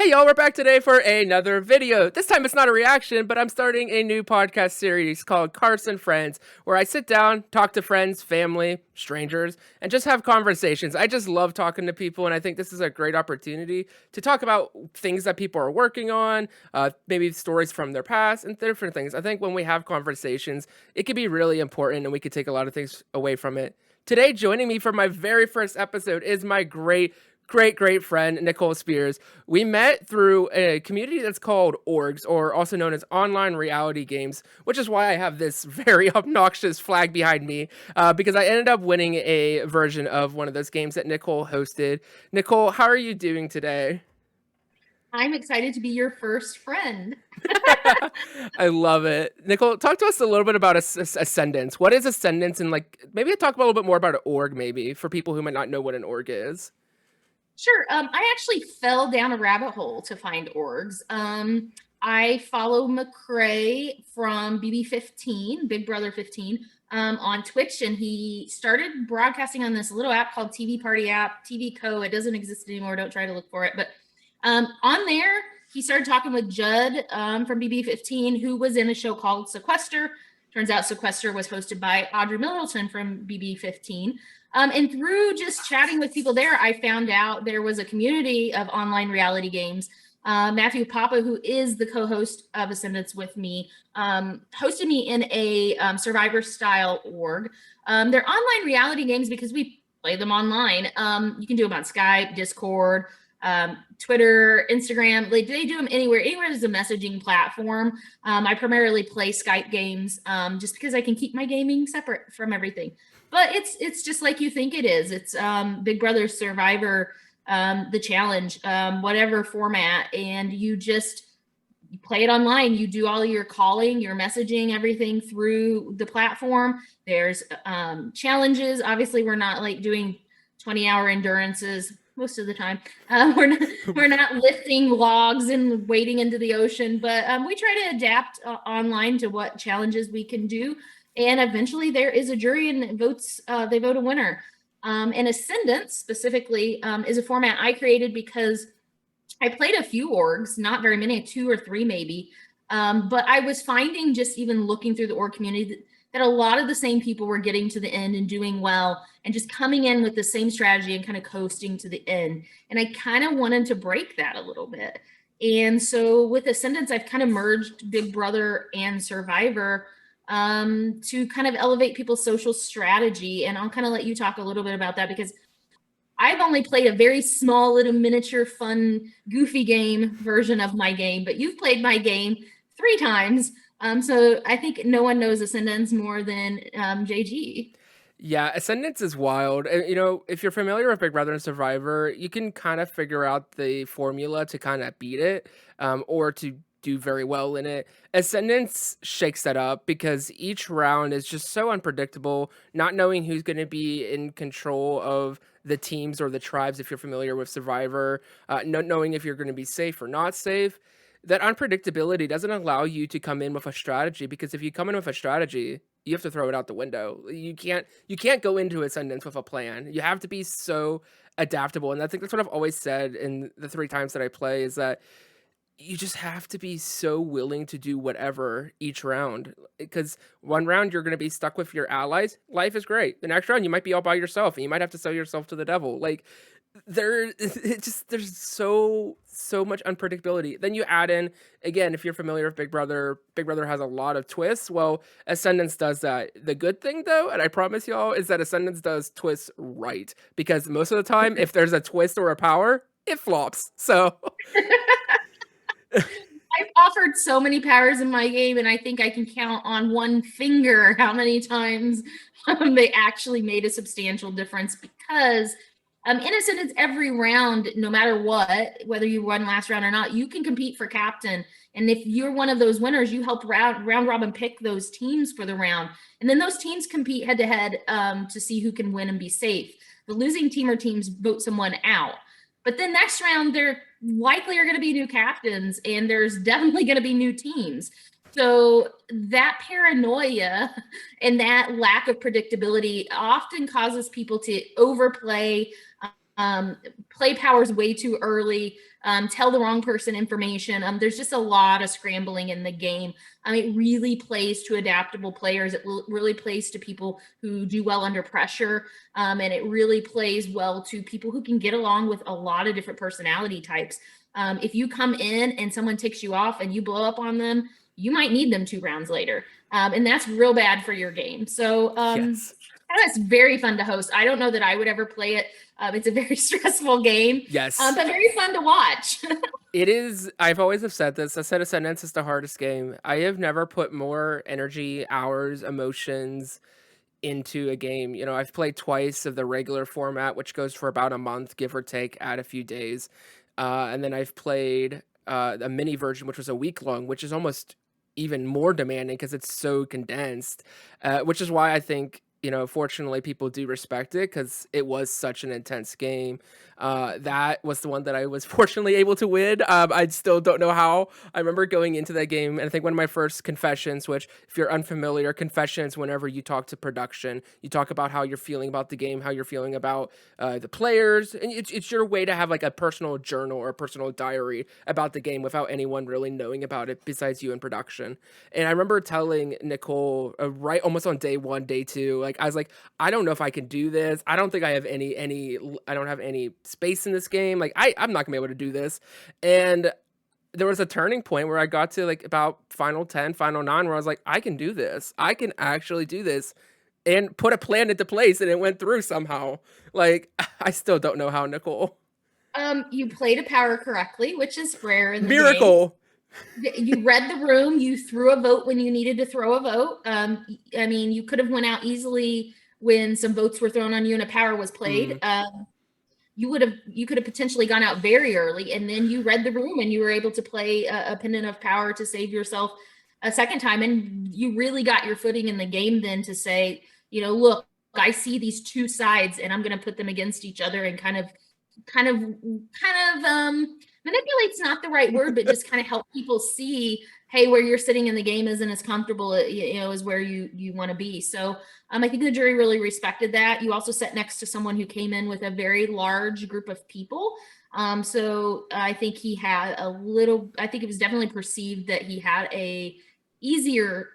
Hey y'all, we're back today for another video. This time it's not a reaction, but I'm starting a new podcast series called Carse Friends, where I sit down, talk to friends, family, strangers, and just have conversations. I just love talking to people, and I think this is a great opportunity to talk about things that people are working on, maybe stories from their past, and different things. I think when we have conversations, it can be really important, and we can take a lot of things away from it. Today, joining me for my very first episode is my great friend Nicole Spears. We met through a community that's called orgs, or also known as online reality games, which is why I have this very obnoxious flag behind me, because I ended up winning a version of one of those games that Nicole hosted. Nicole, how are you doing today? I'm excited to be your first friend. I love it. Nicole, talk to us a little bit about Ascendance. What is Ascendance? And like maybe talk a little bit more about an org, maybe for people who might not know what an org is. Sure. I actually fell down a rabbit hole to find orgs. I follow McCrae from BB15, Big Brother 15, on Twitch, and he started broadcasting on this little app called TV Party app, TV Co. It doesn't exist anymore. Don't try to look for it. But on there, he started talking with Judd from BB15, who was in a show called Sequester. Turns out Sequester was hosted by Audrey Middleton from BB15. And through just chatting with people there, I found out there was a community of online reality games. Matthew Papa, who is the co-host of Ascendance with me, hosted me in a Survivor-style org. They're online reality games because we play them online. You can do them on Skype, Discord, Twitter, Instagram. They do them anywhere. Anywhere is a messaging platform. I primarily play Skype games just because I can keep my gaming separate from everything. But it's just like you think it is. It's Big Brother Survivor, the challenge, whatever format, and you play it online. You do all your calling, your messaging, everything through the platform. There's challenges. Obviously, we're not like doing 20-hour endurances most of the time. We're not lifting logs and wading into the ocean, but we try to adapt online to what challenges we can do. And eventually there is a jury and they vote a winner. And Ascendance specifically is a format I created because I played a few orgs, not very many, two or three maybe. But I was finding, just even looking through the org community, that a lot of the same people were getting to the end and doing well and just coming in with the same strategy and kind of coasting to the end. And I kind of wanted to break that a little bit. And so with Ascendance, I've kind of merged Big Brother and Survivor to kind of elevate people's social strategy. And I'll kind of let you talk a little bit about that because I've only played a very small little miniature fun goofy game version of my game, but you've played my game 3 times. So I think no one knows Ascendance more than JG. Yeah, Ascendance is wild. If you're familiar with Big Brother and Survivor, you can kind of figure out the formula to kind of beat it, or to do very well in it. Ascendance shakes that up because each round is just so unpredictable, not knowing who's going to be in control of the teams or the tribes, if you're familiar with Survivor, not knowing if you're going to be safe or not safe. That unpredictability doesn't allow you to come in with a strategy, because if you come in with a strategy, you have to throw it out the window. You can't go into Ascendance with a plan. You have to be so adaptable. And I think that's what I've always said in the 3 times that I play, is that you just have to be so willing to do whatever each round. Because one round you're going to be stuck with your allies. Life is great. The next round you might be all by yourself and you might have to sell yourself to the devil. Like, there's so much unpredictability. Then you add in, again, if you're familiar with Big Brother has a lot of twists. Well, Ascendance does that. The good thing though, and I promise y'all, is that Ascendance does twists right, because most of the time if there's a twist or a power, it flops. So I've offered so many powers in my game, and I think I can count on one finger how many times they actually made a substantial difference because in Ascendance, every round, no matter what, whether you won last round or not, you can compete for captain. And if you're one of those winners, you help round robin pick those teams for the round. And then those teams compete head to head to see who can win and be safe. The losing team or teams vote someone out. But then next round, there likely are going to be new captains, and there's definitely going to be new teams. So that paranoia and that lack of predictability often causes people to overplay, um, play powers way too early, tell the wrong person information. There's just a lot of scrambling in the game. It really plays to adaptable players. It really plays to people who do well under pressure. And it really plays well to people who can get along with a lot of different personality types. If you come in and someone ticks you off and you blow up on them, you might need them 2 rounds later. And that's real bad for your game. So Yes. it's very fun to host. I don't know that I would ever play it. It's a very stressful game, Yes. but very fun to watch. It is. I've always have said this. I said Ascendance is the hardest game. I have never put more energy, hours, emotions into a game. You know, I've played twice of the regular format, which goes for about a month, give or take, add a few days. And then I've played a mini version, which was a week long, which is almost even more demanding because it's so condensed. Which is why I think, you know, fortunately, people do respect it because it was such an intense game. That was the one that I was fortunately able to win. I still don't know how. I remember going into that game, and I think one of my first confessions, which, if you're unfamiliar, confessions, whenever you talk to production, you talk about how you're feeling about the game, how you're feeling about the players, and it's your way to have like a personal journal or a personal diary about the game without anyone really knowing about it besides you in production. And I remember telling Nicole right almost on day one, day two, like I was like, I don't know if I can do this. I don't think I have I don't have any space in this game. Like I'm not gonna be able to do this. And there was a turning point where I got to like about final 10, final 9 where I was like, I can do this. I can actually do this and put a plan into place and it went through somehow. Like I still don't know how, Nicole. You played a power correctly, which is rare in the game. Miracle. You read the room. You threw a vote when you needed to throw a vote. You could have went out easily when some votes were thrown on you and a power was played. Mm, You could have potentially gone out very early, and then you read the room and you were able to play a pendant of power to save yourself a second time, and you really got your footing in the game then to say, look, I see these two sides and I'm going to put them against each other and kind of manipulate's not the right word, but just kind of help people see, hey, where you're sitting in the game isn't as comfortable, as where you want to be. So I think the jury really respected that. You also sat next to someone who came in with a very large group of people. So I think I think it was definitely perceived that he had a easier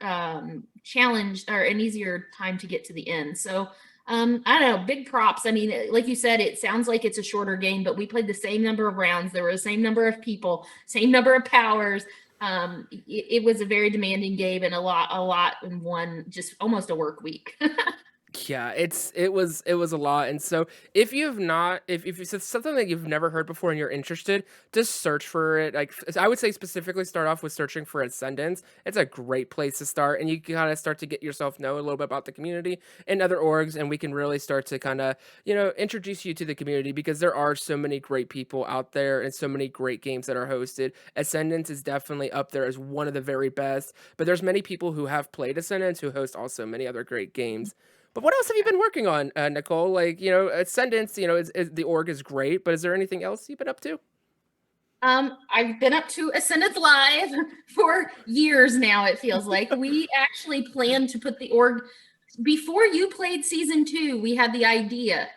challenge or an easier time to get to the end. So I don't know, big props. I mean, like you said, it sounds like it's a shorter game, but we played the same number of rounds. There were the same number of people, same number of powers. It was a very demanding game and a lot in one, just almost a work week. yeah, it was a lot. And so if it's something that you've never heard before and you're interested, just search for it. Like I would say specifically start off with searching for Ascendance. It's a great place to start, and you can kind of start to get yourself know a little bit about the community and other orgs, and we can really start to kind of, introduce you to the community because there are so many great people out there and so many great games that are hosted. Ascendance is definitely up there as one of the very best, but there's many people who have played Ascendance who host also many other great games. But what else have you been working on, Nicole? Like, Ascendance, the org is great, but is there anything else you've been up to? I've been up to Ascendance Live for years now, it feels like. We actually planned to put the org before you played season 2. We had the idea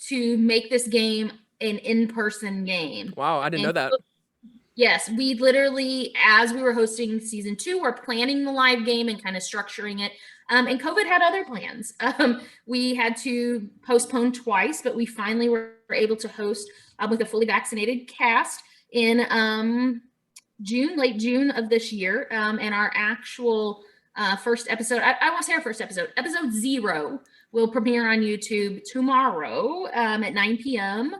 to make this game an in-person game. Wow, I didn't know And that. yes, we literally, as we were hosting season 2, we're planning the live game and kind of structuring it. And COVID had other plans. We had to postpone twice, but we finally were able to host with a fully vaccinated cast in late June of this year. And our actual first episode, I won't say our first episode 0 will premiere on YouTube tomorrow at 9 p.m.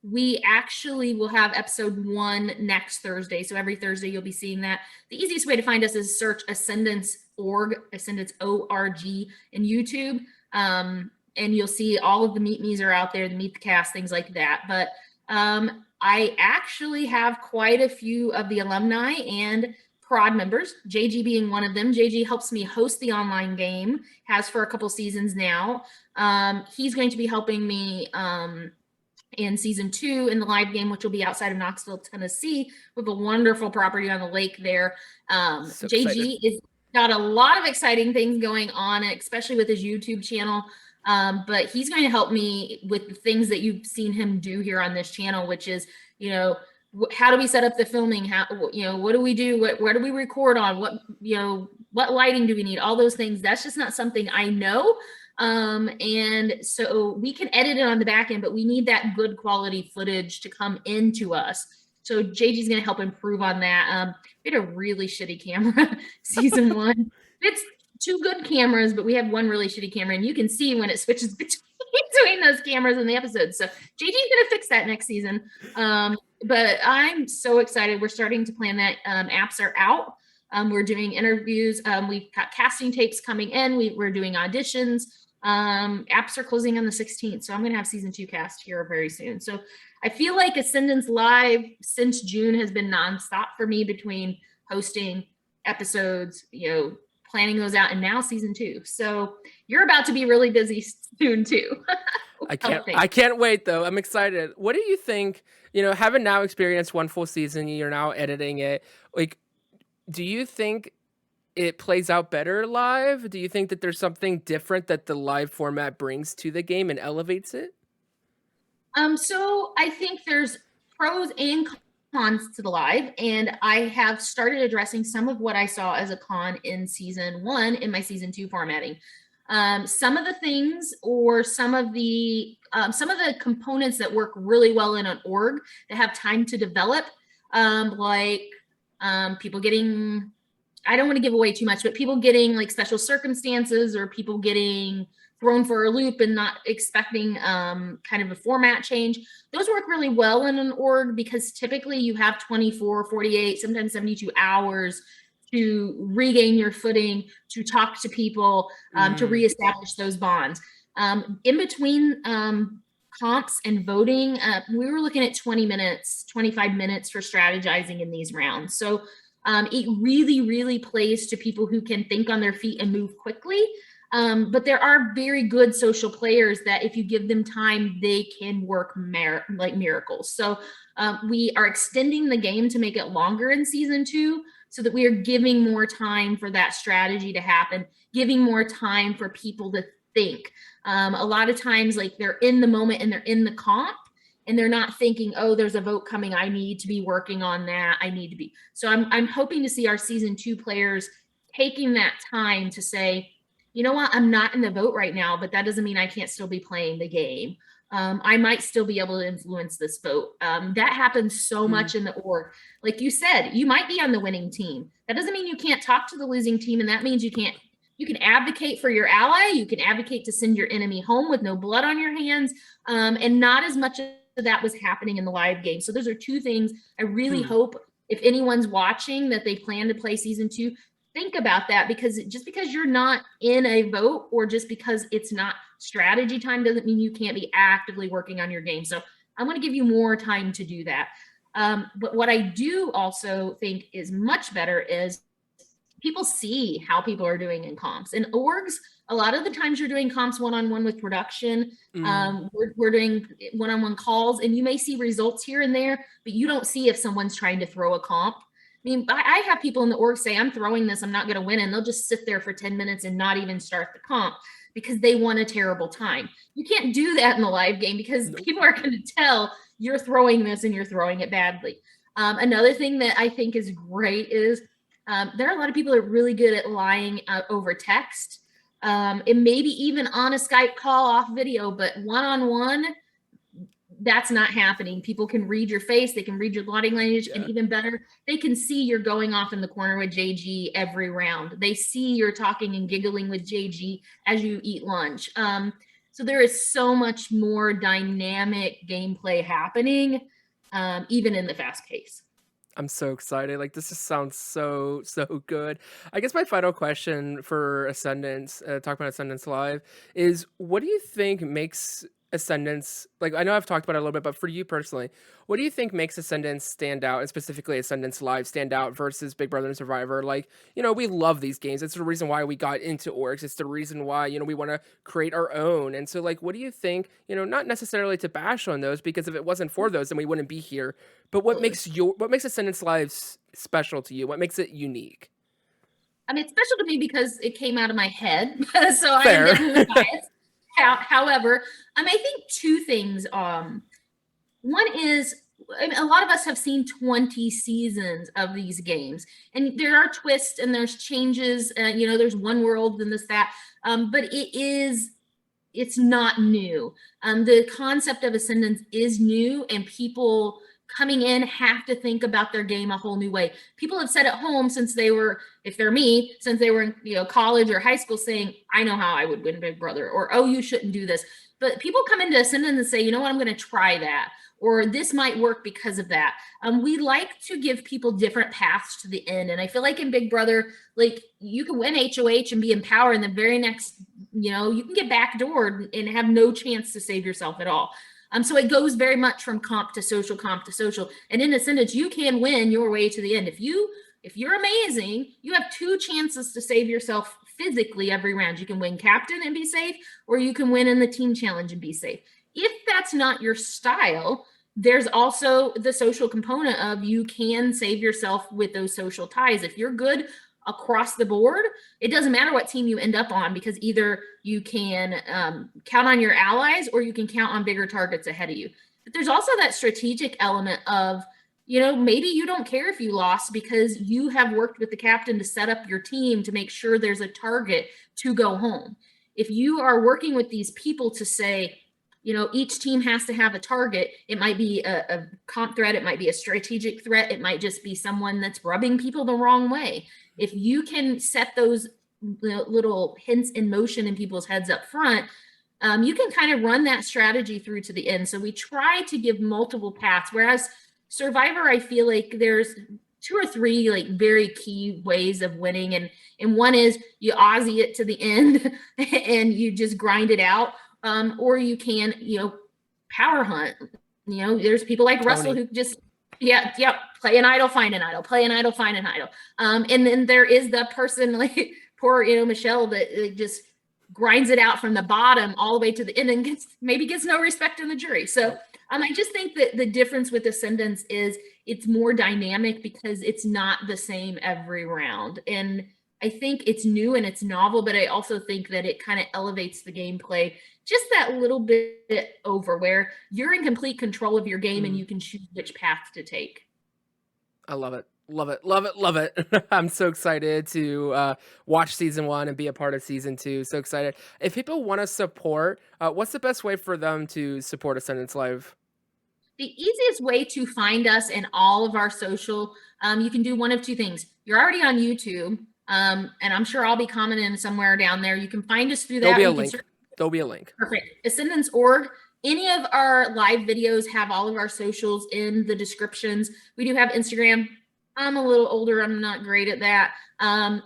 We actually will have episode 1 next Thursday. So every Thursday you'll be seeing that. The easiest way to find us is search Ascendance Ascendance ORG in YouTube. And you'll see all of the Meet Me's are out there, the Meet the Cast, things like that. But I actually have quite a few of the alumni and prod members, JG being one of them. JG helps me host the online game, has for a couple seasons now. He's going to be helping me in season 2 in the live game, which will be outside of Knoxville, Tennessee, with a wonderful property on the lake there. So excited. JG is got a lot of exciting things going on, especially with his YouTube channel. But he's going to help me with the things that you've seen him do here on this channel, which is, you know, how do we set up the filming? How, you know, what do we do? Where do we record on? What, you know, what lighting do we need? All those things. That's just not something I know. And so we can edit it on the back end, but we need that good quality footage to come into us. So JG's going to help improve on that. We had a really shitty camera season one. It's two good cameras, but we have one really shitty camera, and you can see when it switches between those cameras in the episodes. So JG's going to fix that next season. But I'm so excited. We're starting to plan that. Apps are out. We're doing interviews. We've got casting tapes coming in. We're doing auditions. Apps are closing on the 16th. So I'm going to have season 2 cast here very soon. So I feel like Ascendance Live since June has been nonstop for me between hosting episodes, you know, planning those out, and now season 2. So you're about to be really busy soon too. I can't wait though. I'm excited. What do you think, you know, having now experienced one full season, you're now editing it, like, do you think it plays out better live? Do you think that there's something different that the live format brings to the game and elevates it? So I think there's pros and cons to the live, and I have started addressing some of what I saw as a con in season 1 in my season 2 formatting. Some of the things, or some of the components that work really well in an org that have time to develop, like people getting, I don't want to give away too much, but people getting like special circumstances, or people getting thrown for a loop and not expecting kind of a format change. Those work really well in an org, because typically you have 24, 48, sometimes 72 hours to regain your footing, to talk to people, to reestablish those bonds. In between comps and voting, we were looking at 20 minutes, 25 minutes for strategizing in these rounds. So it really, really plays to people who can think on their feet and move quickly. But there are very good social players that if you give them time, they can work like miracles. So we are extending the game to make it longer in season 2, so that we are giving more time for that strategy to happen, giving more time for people to think. A lot of times, like, they're in the moment and they're in the comp, and they're not thinking, oh, there's a vote coming, I need to be working on that, I need to be. So I'm hoping to see our season 2 players taking that time to say, you know what, I'm not in the vote right now, but that doesn't mean I can't still be playing the game. I might still be able to influence this vote. That happens so much in the org. Like you said, you might be on the winning team. That doesn't mean you can't talk to the losing team, and that means you can advocate for your ally. You can advocate to send your enemy home with no blood on your hands. And not as much of that was happening in the live game. So those are two things I really hope, if anyone's watching, that they plan to play season 2, think about that, because just because you're not in a vote, or just because it's not strategy time, doesn't mean you can't be actively working on your game. So I'm going to give you more time to do that. But what I do also think is much better is people see how people are doing in comps. In orgs, a lot of the times you're doing comps one-on-one with production. We're doing one-on-one calls, and you may see results here and there, but you don't see if someone's trying to throw a comp. I mean, I have people in the org say, I'm throwing this, I'm not going to win. And they'll just sit there for 10 minutes and not even start the comp, because they want a terrible time. You can't do that in the live game, because people are going to tell you're throwing this and you're throwing it badly. Another thing that I think is great is there are a lot of people that are really good at lying over text. And maybe even on a Skype call off video, but one-on-one, that's not happening. People can read your face, they can read your body language, and even better, they can see you're going off in the corner with JG every round. They see you're talking and giggling with JG as you eat lunch. So there is so much more dynamic gameplay happening, even in the fast pace. I'm so excited. Like, this just sounds so good. I guess my final question for Ascendance, talk about Ascendance Live, is what do you think makes Ascendance, like, I know I've talked about it a little bit, but for you personally, what do you think makes Ascendance stand out, and specifically Ascendance Live stand out versus Big Brother and Survivor? Like, you know, we love these games. It's the reason why we got into orgs. It's the reason why, you know, we want to create our own. And so, like, what do you think, you know, not necessarily to bash on those, because if it wasn't for those, then we wouldn't be here. But what makes Ascendance Live special to you? What makes it unique? I mean, it's special to me because it came out of my head. So Fair. I'm definitely biased. However, I think two things. One is, I mean, a lot of us have seen 20 seasons of these games, and there are twists and there's changes. There's one world and this that, but it's not new. The concept of Ascendance is new, and people coming in have to think about their game a whole new way. People have said at home since they were, if they're me, since they were in college or high school, saying, "I know how I would win Big Brother," or "Oh, you shouldn't do this." But people come into Ascendance and say, "You know what? I'm going to try that." Or this might work because of that. We like to give people different paths to the end. And I feel like in Big Brother, like you can win HOH and be in power, and the very next, you can get backdoored and have no chance to save yourself at all. So it goes very much from comp to social, comp to social. And in Ascendance, you can win your way to the end. If you're amazing, you have two chances to save yourself physically every round. You can win captain and be safe, or you can win in the team challenge and be safe. If that's not your style, there's also the social component of you can save yourself with those social ties. If you're good across the board, it doesn't matter what team you end up on, because either you can count on your allies or you can count on bigger targets ahead of you. But there's also that strategic element of, maybe you don't care if you lost because you have worked with the captain to set up your team to make sure there's a target to go home. If you are working with these people to say, each team has to have a target. It might be a comp threat. It might be a strategic threat. It might just be someone that's rubbing people the wrong way. If you can set those little hints in motion in people's heads up front, you can kind of run that strategy through to the end. So we try to give multiple paths, whereas Survivor, I feel like there's two or three like very key ways of winning. And one is you Aussie it to the end and you just grind it out. Or you can, power hunt. There's people like Russell who just, play an idol, find an idol, play an idol, find an idol. And then there is the person like poor, Michelle that just grinds it out from the bottom all the way to the end and maybe gets no respect in the jury. So I just think that the difference with Ascendance is it's more dynamic because it's not the same every round. And I think it's new and it's novel, but I also think that it kind of elevates the gameplay just that little bit over, where you're in complete control of your game and you can choose which path to take. I love it. Love it. Love it. Love it. I'm so excited to watch season 1 and be a part of season 2. So excited. If people want to support, what's the best way for them to support Ascendance Live? The easiest way to find us in all of our social, you can do one of two things. You're already on YouTube, and I'm sure I'll be commenting somewhere down there. You can find us through that. There'll be a link. Perfect. Ascendance.org. Any of our live videos have all of our socials in the descriptions. We do have Instagram. I'm a little older. I'm not great at that.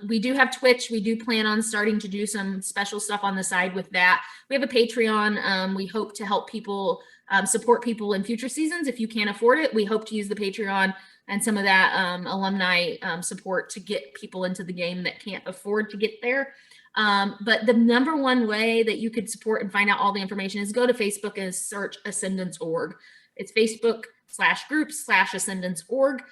We do have Twitch. We do plan on starting to do some special stuff on the side with that. We have a Patreon. We hope to help people support people in future seasons. If you can't afford it, we hope to use the Patreon and some of that alumni support to get people into the game that can't afford to get there. But the number one way that you could support and find out all the information is go to Facebook and search Ascendance.org. It's Facebook/groups/Ascendance.org.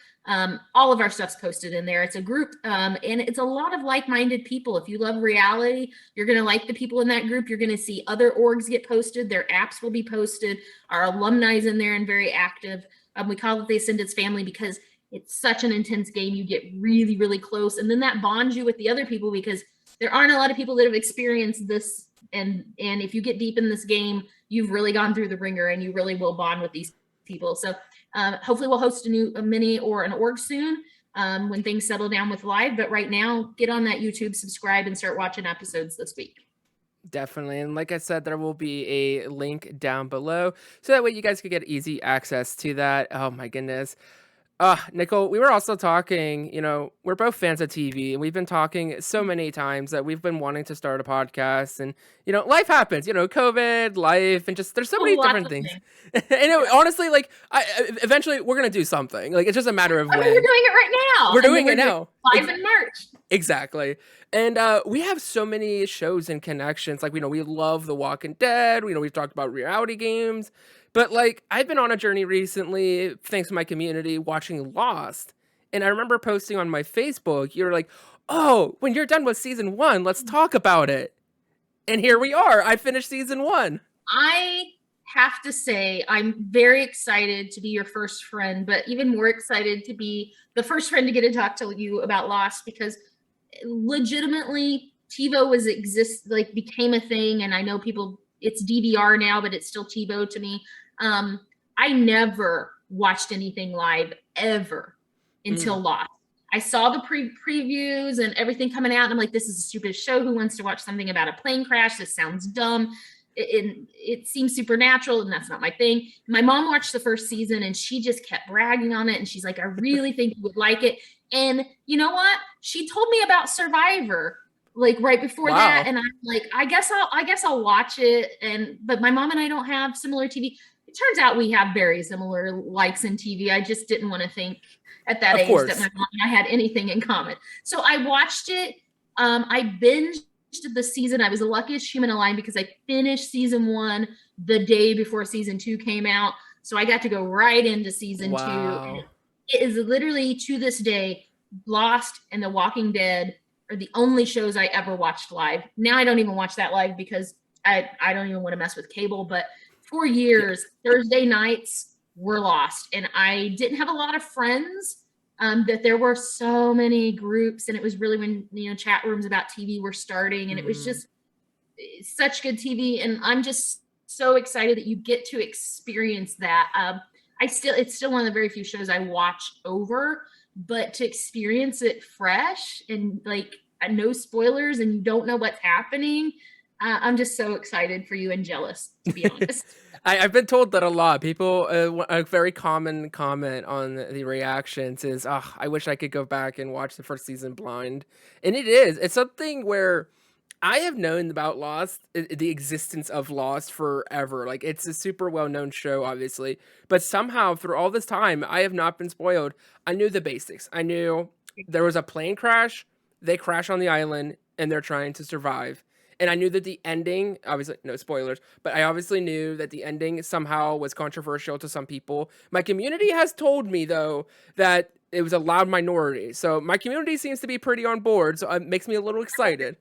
All of our stuff's posted in there. It's a group, and it's a lot of like-minded people. If you love reality, you're going to like the people in that group. You're going to see other orgs get posted. Their apps will be posted. Our alumni is in there and very active. We call it the Ascendance family because it's such an intense game. You get really, really close, and then that bonds you with the other people because there aren't a lot of people that have experienced this. And if you get deep in this game, you've really gone through the ringer and you really will bond with these people. So hopefully we'll host a mini or an org soon when things settle down with live. But right now, get on that YouTube, subscribe, and start watching episodes this week. Definitely. And like I said, there will be a link down below so that way you guys could get easy access to that. Oh my goodness. Nicole, we were also talking, we're both fans of TV, and we've been talking so many times that we've been wanting to start a podcast, and, life happens, COVID, life, and just, there's so many different things. And honestly, like, eventually we're going to do something. Like, it's just a matter of when. We're doing it right now. We're doing it now. Live in March. Exactly. And we have so many shows and connections. Like, we love The Walking Dead. We've talked about reality games. But, like, I've been on a journey recently, thanks to my community, watching Lost. And I remember posting on my Facebook, you were like, oh, when you're done with season 1, let's talk about it. And here we are. I finished season 1. I have to say, I'm very excited to be your first friend, but even more excited to be the first friend to get to talk to you about Lost because legitimately TiVo was became a thing, and I know people it's DVR now, but it's still TiVo to me. Um, I never watched anything live ever Mm. until Lost. I saw the previews and everything coming out, and I'm like, this is a stupid show. Who wants to watch something about a plane crash? This sounds dumb. It seems supernatural, and that's not my thing. My mom watched the first season, and she just kept bragging on it, and she's like, I really think you would like it. And you know what? She told me about Survivor like right before that, Wow. and I'm like, I guess I'll watch it. And but my mom and I don't have similar TV. It turns out we have very similar likes in TV. I just didn't want to think at that Of age that my course. mom and I had anything in common. So I watched it. I binged the season. I was the luckiest human alive because I finished season 1 the day before season 2 came out. So I got to go right into season 2. And Wow. it is literally to this day, Lost and The Walking Dead are the only shows I ever watched live. Now I don't even watch that live because I don't even want to mess with cable. But for Yeah. years, Thursday nights were Lost, and I didn't have a lot of friends. That there were so many groups, and it was really when chat rooms about TV were starting, and it was Mm. just such good TV. And I'm just so excited that you get to experience that. It's still one of the very few shows I watch over, but to experience it fresh and like no spoilers and you don't know what's happening, I'm just so excited for you and jealous, to be honest. I've been told that a lot. People, a very common comment on the reactions is, "Oh, I wish I could go back and watch the first season blind." And it is. It's something where I have known about Lost, the existence of Lost forever. Like it's a super well-known show, obviously, but somehow through all this time, I have not been spoiled. I knew the basics. I knew there was a plane crash. They crash on the island, and they're trying to survive. And I knew that the ending, obviously, no spoilers, but I obviously knew that the ending somehow was controversial to some people. My community has told me, though, that it was a loud minority. So my community seems to be pretty on board. So it makes me a little excited.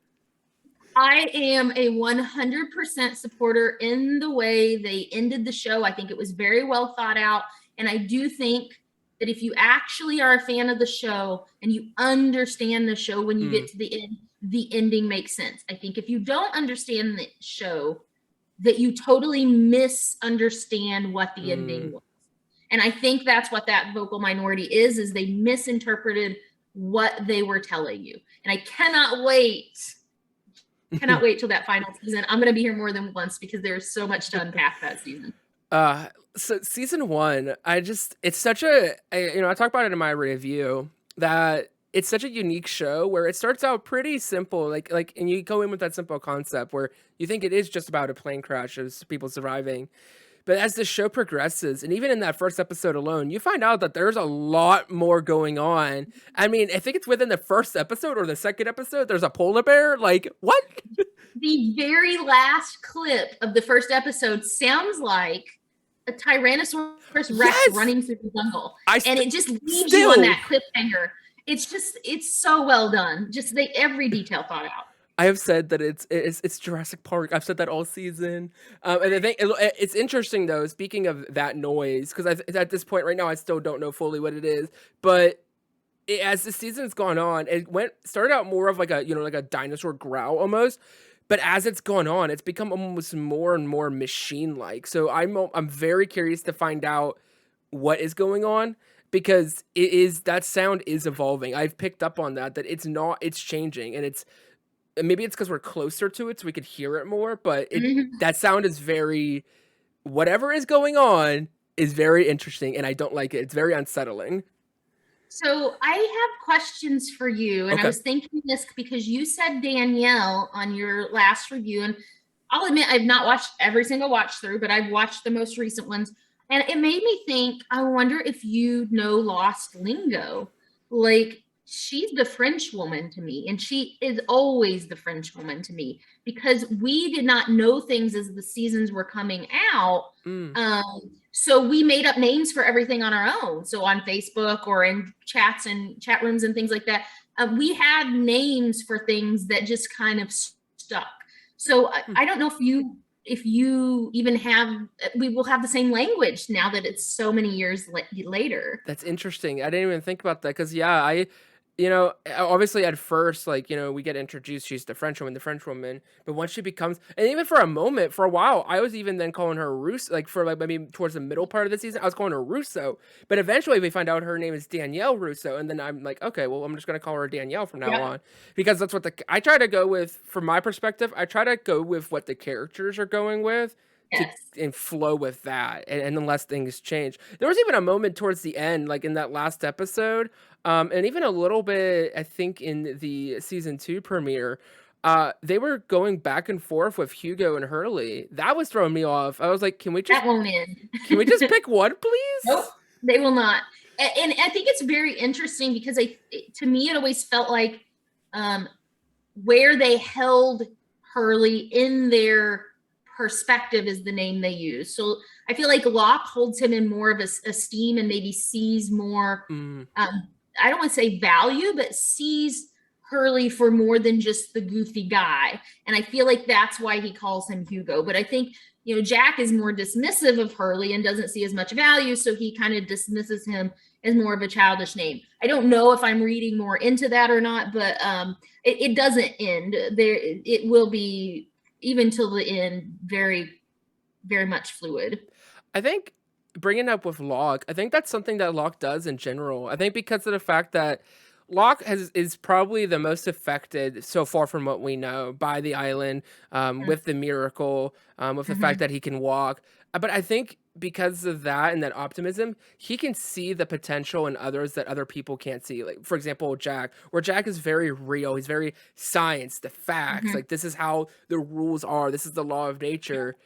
I am a 100% supporter in the way they ended the show. I think it was very well thought out. And I do think that if you actually are a fan of the show and you understand the show when you Mm, get to the end, the ending makes sense. I think if you don't understand the show, that you totally misunderstand what the mm. ending was. And I think that's what that vocal minority is they misinterpreted what they were telling you. And I cannot wait till that final season. I'm going to be here more than once because there's so much to unpack that season. uh, so season one, it's such a, I talk about it in my review that it's such a unique show where it starts out pretty simple, and you go in with that simple concept where you think it is just about a plane crash of people surviving. But as the show progresses, and even in that first episode alone, you find out that there's a lot more going on. I mean, I think it's within the first episode or the second episode, there's a polar bear. Like, what? The very last clip of the first episode sounds like a Tyrannosaurus Rex Yes! running through the jungle, I and st- it just leaves you on Still, that cliffhanger. It's so well done. Just every detail thought out. I have said that it's Jurassic Park. I've said that all season. And I think it's interesting though. Speaking of that noise, because at this point right now, I still don't know fully what it is. But as the season's gone on, it started out more of like a dinosaur growl almost. But as it's gone on, it's become almost more and more machine like. So I'm very curious to find out what is going on because that sound is evolving. I've picked up on that it's changing and maybe it's because we're closer to it so we could hear it more, but Mhm. that sound is very whatever is going on is very interesting and I don't like it. It's very unsettling. So I have questions for you, and I Okay. was thinking this because you said Danielle on your last review, and I'll admit I've not watched every single watch through, but I've watched the most recent ones, and it made me think. I wonder if you know Lost lingo. Like she's the French woman to me, and she is always the French woman to me because we did not know things as the seasons were coming out. Mm, So we made up names for everything on our own. So on Facebook or in chats and chat rooms and things like that, we had names for things that just kind of stuck. So Hmm. I don't know if you even have we will have the same language now that it's so many years later. That's interesting. I didn't even think about that because yeah, obviously at first, like, we get introduced, she's the French woman, but once she becomes, and even for a moment, for a while, I was even then calling her Russo, like for like maybe towards the middle part of the season, I was calling her Russo, but eventually we find out her name is Danielle Russo, and then I'm like, okay, well, I'm just gonna call her Danielle from now Yep. on, because that's what I try to go with, from my perspective, I try to go with what the characters are going with, to Yes. and flow with that, and unless things change. There was even a moment towards the end, like in that last episode, and even a little bit, I think, in the season 2 premiere, they were going back and forth with Hugo and Hurley. That was throwing me off. I was like, That won't end. can we just pick one, Nope, please? they will not. And I think it's very interesting because to me, it always felt like um, where they held Hurley in their perspective is the name they use. So I feel like Locke holds him in more of esteem and maybe sees more, Mm, I don't want to say value, but sees Hurley for more than just the goofy guy. And I feel like that's why he calls him Hugo. But I think, Jack is more dismissive of Hurley and doesn't see as much value. So he kind of dismisses him as more of a childish name. I don't know if I'm reading more into that or not, but it doesn't end there. It will be, even till the end, very, very much fluid. I think bringing up with Locke, I think that's something that Locke does in general. I think because of the fact that Locke is probably the most affected so far from what we know by the island, with the miracle, with the fact Mm-hmm. that he can walk. But I think because of that and that optimism, he can see the potential in others that other people can't see. Like, for example, Jack, where Jack is very real. He's very science, the facts. Mm-hmm. Like, this is how the rules are. This is the law of nature.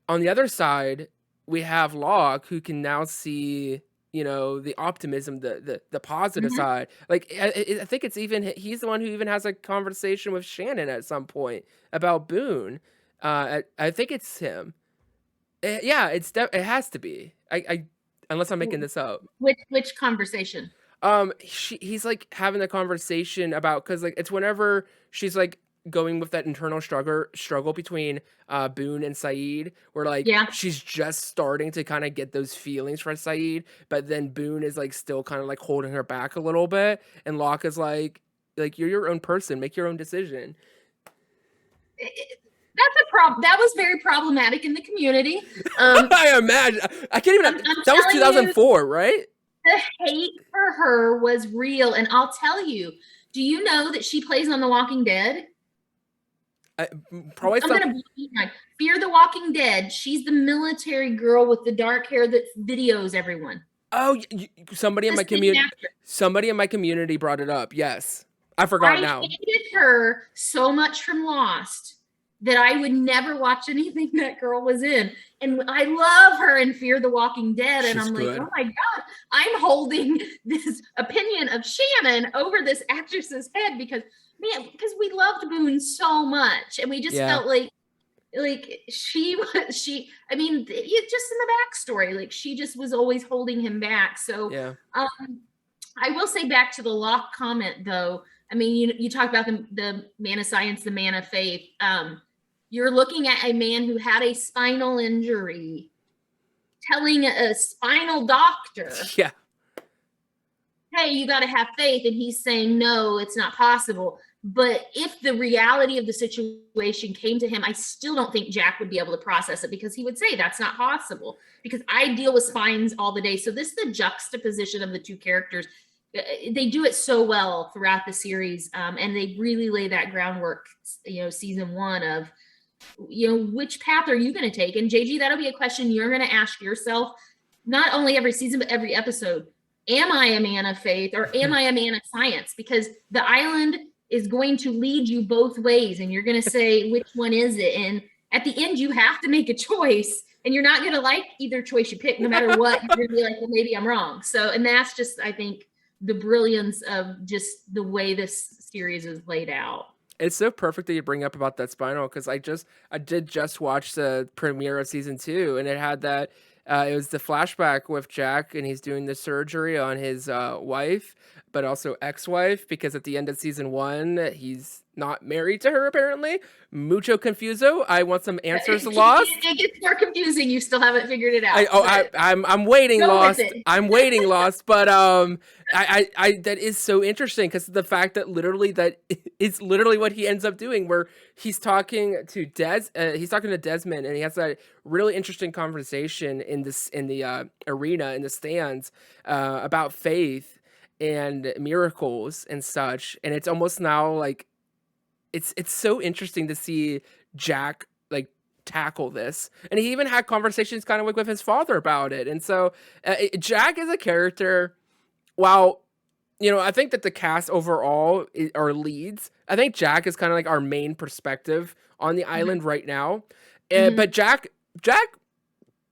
On the other side, we have Locke who can now see, the optimism, the positive Mm-hmm. side. Like, I think it's even he's the one who even has a conversation with Shannon at some point about Boone. I think it's him. Yeah, it has to be. Unless I'm making this up. Which conversation? He's like having a conversation about, because like it's whenever she's like going with that internal struggle between Boone and Saeed, where like Yeah. she's just starting to kind of get those feelings for Saeed, but then Boone is like still kind of like holding her back a little bit, and Locke is like you're your own person, make your own decision. That's a problem. That was very problematic in the community. Um, I imagine. I can't even. I'm That was telling you, 2004, right? the hate for her was real. And I'll tell you, do you know that she plays on The Walking Dead? I, Probably I'm some. gonna blow your mind. Fear the Walking Dead. She's the military girl with the dark hair that videos everyone. Oh, somebody in The my same community. actor. Somebody in my community brought it up. Yes, I forgot I now. hated her so much from Lost that I would never watch anything that girl was in. And I love her in Fear the Walking Dead. And She's I'm like, oh good. my God, I'm holding this opinion of Shannon over this actress's head because, man, because we loved Boone so much. And we just Yeah, felt like she was, I mean, just in the backstory, like she just was always holding him back. So, yeah. um, I will say, back to the Locke comment though. I mean, you talk about the man of science, the man of faith. You're looking at a man who had a spinal injury, telling a spinal doctor, Yeah. hey, you got to have faith. And he's saying, no, it's not possible. But if the reality of the situation came to him, I still don't think Jack would be able to process it, because he would say that's not possible, because I deal with spines all the day. So this is the juxtaposition of the two characters. They do it so well throughout the series, and they really lay that groundwork, season one, of which path are you going to take? And JG, that'll be a question you're going to ask yourself, not only every season, but every episode. Am I a man of faith, or am I a man of science? Because the island is going to lead you both ways, and you're going to say, which one is it? And at the end, you have to make a choice, and you're not going to like either choice you pick, no matter what. You're going to be like, well, maybe I'm wrong. So, and that's just, I think, the brilliance of just the way this series is laid out. It's so perfect that you bring up about that spinal, because I did just watch the premiere of season 2, and it had that it was the flashback with Jack, and he's doing the surgery on his wife, but also ex-wife, because at the end of season 1, he's not married to her apparently. Mucho confuso. I want some answers lost. It gets more confusing. You still haven't figured it I out, oh but I'm waiting go with lost. it. I'm waiting lost, but I that is so interesting because the fact that literally that is literally what he ends up doing, where he's talking to Desmond, and he has that really interesting conversation in the arena in the stands about faith and miracles and such, and it's almost now like it's so interesting to see Jack like tackle this, and he even had conversations kind of like with his father about it. And so Jack is a character. While I think that the cast overall are leads, I think Jack is kind of like our main perspective on the Mhm. island right now. But Mhm. Jack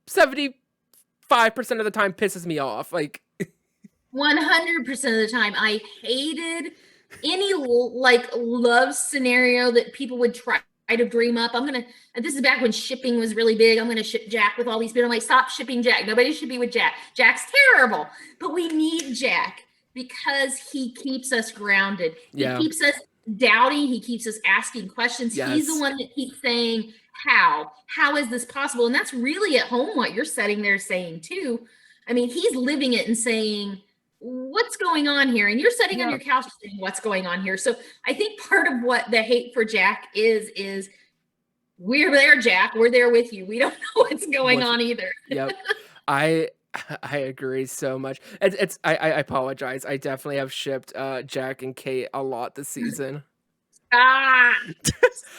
75% of the time pisses me off. Like 100% of the time. I hated any like love scenario that people would try to dream up. And this is back when shipping was really big. I'm gonna ship Jack with all these people. I'm like, stop shipping Jack. Nobody should be with Jack. Jack's terrible. But we need Jack because he keeps us grounded. He yeah, keeps us doubting. He keeps us asking questions. He's the yes, one that keeps saying, how? How is this possible? And that's really at home what you're sitting there saying too. I mean, he's living it and saying, what's going on here? And you're sitting on yeah. your couch saying, what's going on here? So I think part of what the hate for Jack is we're there, Jack. We're there with you. We don't know what's going What? on either. Yep. I I agree so much. I apologize. I definitely have shipped Jack and Kate a lot this season. Ah,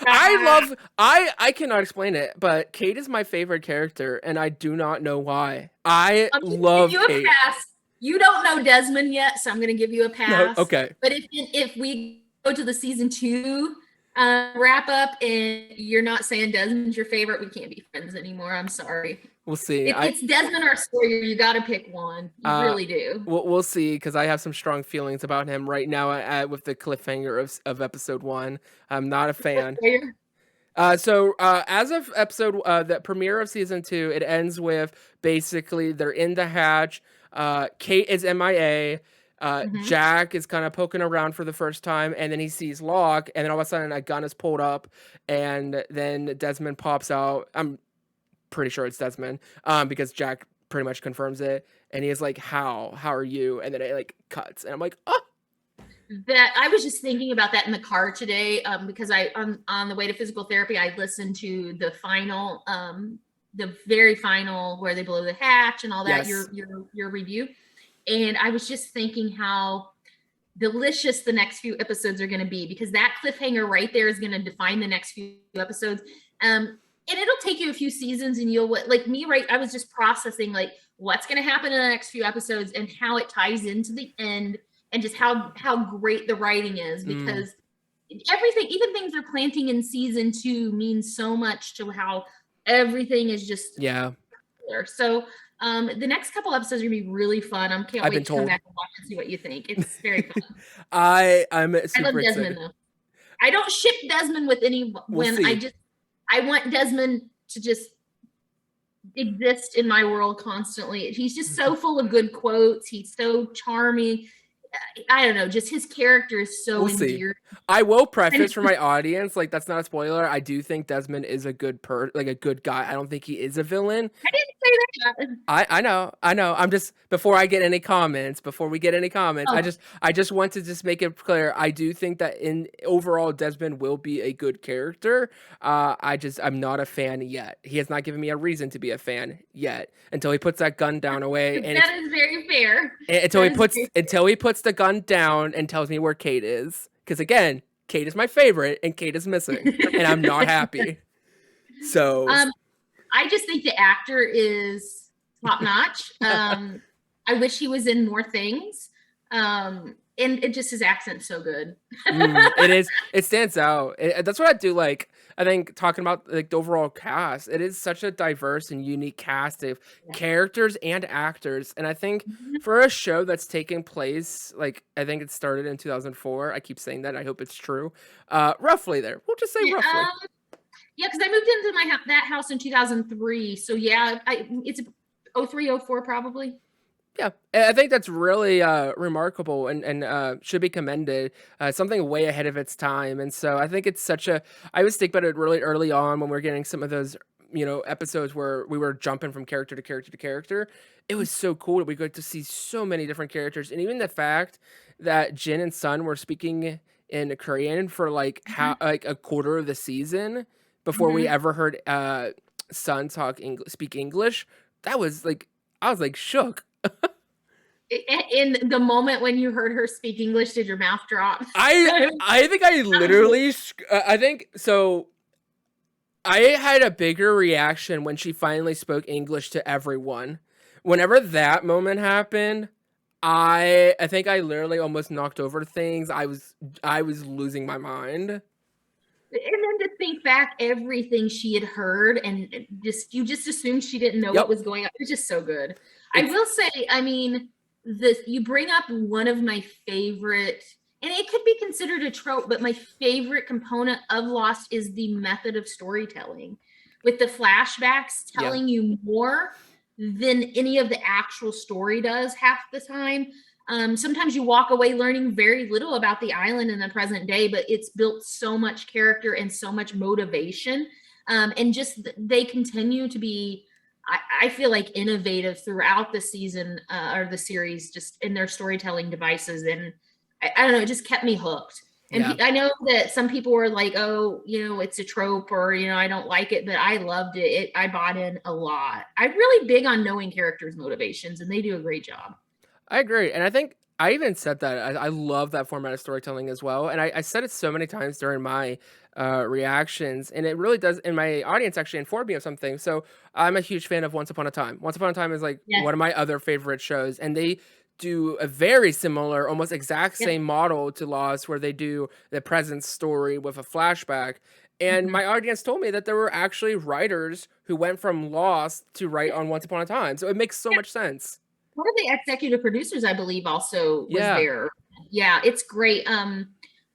ah. I cannot explain it, but Kate is my favorite character, and I do not know why. I I'm going to give love you a Kate. pass. You don't know Desmond yet, so I'm going to give you a No, pass. okay. But if we go to the season 2 wrap up and you're not saying Desmond's your favorite, we can't be friends anymore. I'm sorry. We'll see. It's Desmond or Sawyer. You got to pick one. You Uh really do. we'll see, because I have some strong feelings about him right now with the cliffhanger of episode 1. I'm not a fan. Sawyer. As of episode the premiere of season 2, it ends with basically they're in the hatch. Kate is MIA. Mm-hmm. Jack is kind of poking around for the first time, and then he sees Locke, and then all of a sudden a gun is pulled up, and then Desmond pops out. I'm pretty sure it's Desmond, because Jack pretty much confirms it, and he is like, How are you?" And then it like cuts, and I'm like, "Oh, That I was just thinking about that in the car today, because I on the way to physical therapy, I listened to the very final where they blow the hatch and all that. yes, Your review, and I was just thinking how delicious the next few episodes are going to be, because that cliffhanger right there is going to define the next few episodes. And it'll take you a few seasons, and you'll like me, right? I was just processing like what's going to happen in the next few episodes and how it ties into the end, and just how great the writing is, mm, because everything, even things they're planting in season 2, means so much to how everything is just yeah." there. So the next couple episodes are gonna be really fun. I can't I've been wait to come told. back and watch and see what you think. It's very fun. I'm I love super Desmond excited. though. I don't ship Desmond with We'll anyone. see. I want Desmond to just exist in my world constantly. He's just so full of good quotes. He's so charming. I don't know, just his character is so We'll see. endearing. I will And preface for my audience, like, that's not a spoiler. I do think Desmond is a like a good guy. I don't think he is a villain. I didn't say that. I know. I'm just before I get any comments, before we get any comments, Oh, I just want to just make it clear. I do think that in overall Desmond will be a good character. I'm not a fan yet. He has not given me a reason to be a fan yet until he puts that gun down away, and that is very fair. until That is very he puts the gun down and tells me where Kate is. Because again, Kate is my favorite, and Kate is missing, and I'm not happy. So um, I just think the actor is top notch. I wish he was in more things. And it just his accent's so good. it is. It stands out. That's what I do like. I think talking about like the overall cast, it is such a diverse and unique cast of characters and actors. And I think for a show that's taking place, like I think it started in 2004. I keep saying that. I hope it's true. Roughly there. We'll just say Yeah, roughly. yeah, because I moved into that house in 2003. So yeah, it's 03, 04 probably. Yeah, I think that's really, remarkable and should be commended, something way ahead of its time, and so I think it's such a I always think about it really early on when we're getting some of those, episodes where we were jumping from character to character to character. It was so cool that we got to see so many different characters, and even the fact that Jin and Sun were speaking in Korean for, Mhm, like, a quarter of the season before we mhm. ever heard, Sun speak English, that was, I was, shook. In the moment when you heard her speak English, did your mouth drop? I think I literally I think so I had a bigger reaction when she finally spoke English to everyone. Whenever that moment happened, I think I literally almost knocked over things. I was losing my mind. And then to think back everything she had heard and just you just assumed she didn't know what Yep. was going on. It was just so good. I It's will say, I mean, the you bring up one of my favorite, and it could be considered a trope, but my favorite component of Lost is the method of storytelling, with the flashbacks yeah. telling you more than any of the actual story does half the time. Sometimes you walk away learning very little about the island in the present day, but it's built so much character and so much motivation. And just they continue to be, I feel like, innovative throughout the season or the series, just in their storytelling devices. And I don't know, it just kept me hooked. And Yeah. I know that some people were like, oh, it's a trope, or, I don't like it, but I loved it. I bought in a lot. I'm really big on knowing characters' motivations, and they do a great job. I agree, and I think I even said that I love that format of storytelling as well, and I said it so many times during my reactions, and it really does. And my audience actually informed me of something. So I'm a huge fan of Once Upon a Time. Once Upon a Time is like Yes. one of my other favorite shows, and they do a very similar, almost exact Yep. same model to Lost, where they do the present story with a flashback. And Mhm. my audience told me that there were actually writers who went from Lost to write on Once Upon a Time, so it makes so Yeah. much sense. One of the executive producers, I believe, also was Yeah. there. Yeah, it's great.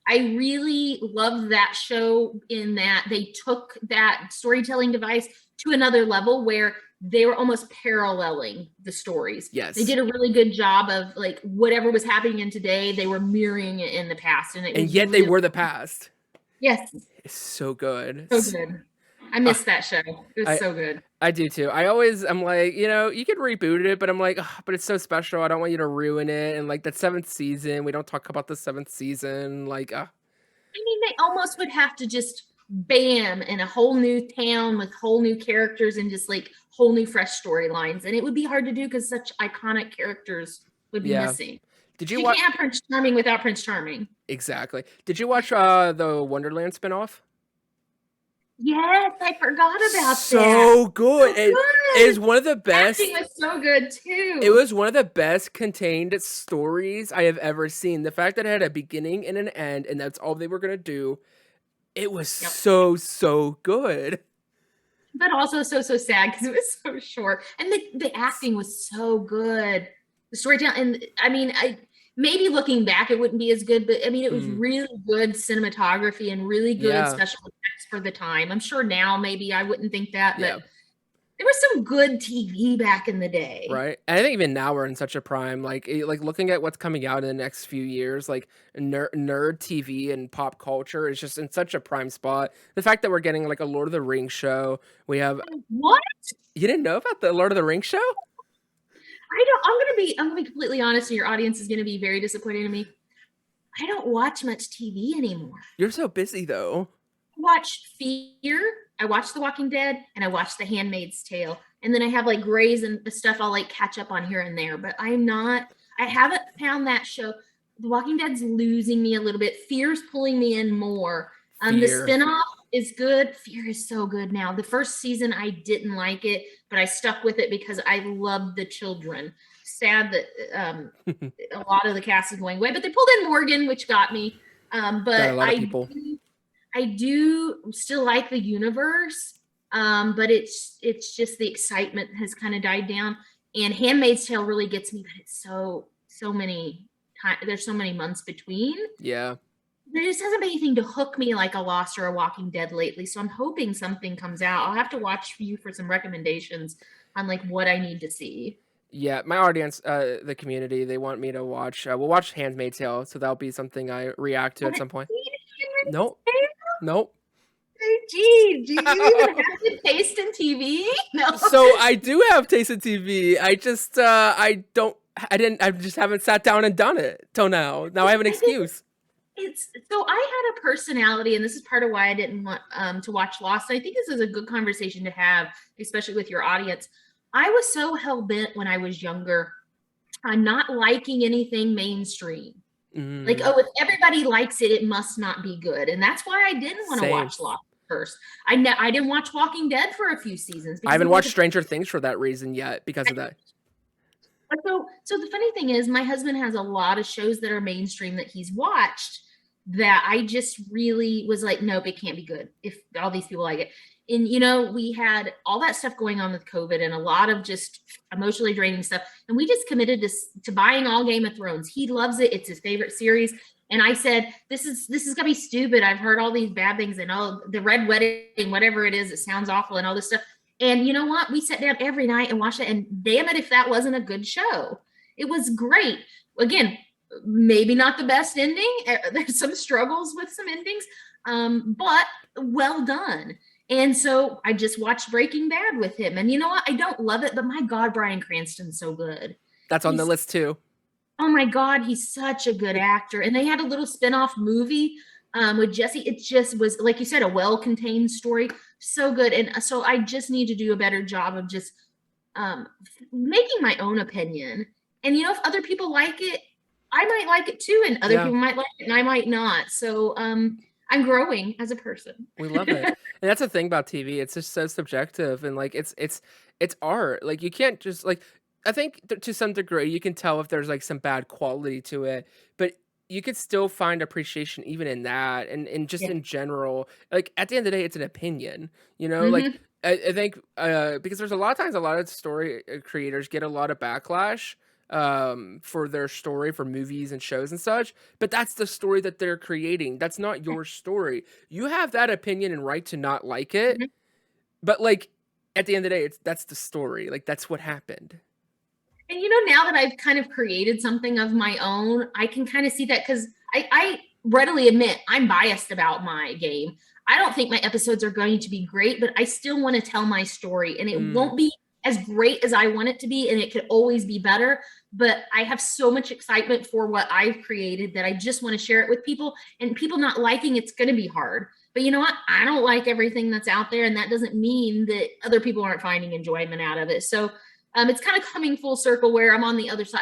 I really loved that show in that they took that storytelling device to another level where they were almost paralleling the stories. They Yes. did a really good job of, like, whatever was happening in today, they were mirroring it in the past, and it And was yet they really, were the past. yes, It's so good. so good. I Uh, missed that show. It was I so good. I do too. I'm like, you could reboot it, but I'm like, "Ugh, but it's so special. I don't want you to ruin it." And like that 7th season, we don't talk about the 7th season. I mean, they almost would have to just bam in a whole new town with whole new characters and just like whole new fresh storylines. And it would be hard to do because such iconic characters would be yeah. missing. Did you You watch can't have Prince Charming without Prince Charming. exactly? Did you watch the Wonderland spinoff? Yes, I forgot about that. So good. So It good. is one of the Acting best. was so good It too. was one of the best contained stories I have ever seen. The fact that it had a beginning and an end, and that's all they were gonna do. It was Yep. so good. But also so sad because it was so short. And the acting was so good. The storytelling, and I mean, I maybe looking back it wouldn't be as good, but I mean it was Mm, really good cinematography and really good yeah, special effects for the time. I'm sure now maybe I wouldn't think that, but yeah, there was some good TV back in the day. right. And I think even now we're in such a prime, like looking at what's coming out in the next few years, like nerd TV and pop culture is just in such a prime spot. The fact that we're getting like a Lord of the Rings show, we have. What? You didn't know about the Lord of the Rings show? I don't I'm gonna be completely honest, and your audience is gonna be very disappointed in me. I don't watch much TV anymore. You're so busy though. Watched Fear, I watched The Walking Dead, and I watched The Handmaid's Tale. And then I have like Grays and the stuff I'll like catch up on here and there. But I haven't found that show. The Walking Dead's losing me a little bit. Fear's pulling me in more. The Fear. spinoff is good. Fear is so good now. The first season I didn't like it, but I stuck with it because I loved the children. Sad that a lot of the cast is going away, but they pulled in Morgan, which got me. Got a But lot of people. I do still like the universe, but it's just the excitement has kind of died down. And Handmaid's Tale really gets me, but it's so many time. There's so many months between. Yeah. There just hasn't been anything to hook me like a Lost or a Walking Dead lately. So I'm hoping something comes out. I'll have to watch you for some recommendations on like what I need to see. Yeah, my audience, the community, they want me to watch, we'll watch Handmaid's Tale, so that'll be something I react to at Haven't some point. seen Handmaid's Nope, nope. Tale? Gee, do you even have good taste in TV? No. So I do have taste in TV. I just I don't I just haven't sat down and done it till now. Now I have an I think excuse. it's so I had a personality, and this is part of why I didn't want to watch Lost. I think this is a good conversation to have, especially with your audience. I was so hell bent when I was younger on not liking anything mainstream. Like, Mm, oh, if everybody likes it, it must not be good, and that's why I didn't want to same. watch Lost first. I didn't watch Walking Dead for a few seasons I because haven't I'm like, watched Stranger Things for that reason yet because of that. so the funny thing is, my husband has a lot of shows that are mainstream that he's watched that I just really was like, nope, it can't be good if all these people like it. And we had all that stuff going on with COVID and a lot of just emotionally draining stuff. And we just committed to buying all Game of Thrones. He loves it. It's his favorite series. And I said, this is gonna be stupid. I've heard all these bad things and the Red Wedding, whatever it is, it sounds awful and all this stuff. And you know what? We sat down every night and watched it. And damn it, if that wasn't a good show. It was great. Again, maybe not the best ending. There's some struggles with some endings, but well done. And so I just watched Breaking Bad with him. And you know what? I don't love it, but my God, Bryan Cranston's so good. That's on the He's, list too. oh my God, he's such a good actor. And they had a little spin-off movie with Jesse. It just was, like you said, a well-contained story. So good. And so I just need to do a better job of just um, making my own opinion. And if other people like it, I might like it too, and other Yeah, people might like it, and I might not. So I'm growing as a person. we love it. And that's the thing about TV. It's just so subjective and like it's art. Like you can't just like I think to some degree you can tell if there's like some bad quality to it, but you could still find appreciation even in that and just Yeah. in general. Like at the end of the day it's an opinion, you know? Like Hmm. I think because there's a lot of times a lot of story creators get a lot of backlash for their story for movies and shows and such, but that's the story that they're creating. That's not your story. You have that opinion and right to not like it, Hmm. but like at the end of the day that's the story. Like that's what happened. And now that I've kind of created something of my own, I can kind of see that because I readily admit I'm biased about my game. I don't think my episodes are going to be great, but I still want to tell my story, and it Mm, won't be as great as I want it to be, and it could always be better. But I have so much excitement for what I've created that I just want to share it with people, and people not liking it's going to be hard. But you know what? I don't like everything that's out there, and that doesn't mean that other people aren't finding enjoyment out of it. So it's kind of coming full circle where I'm on the other side.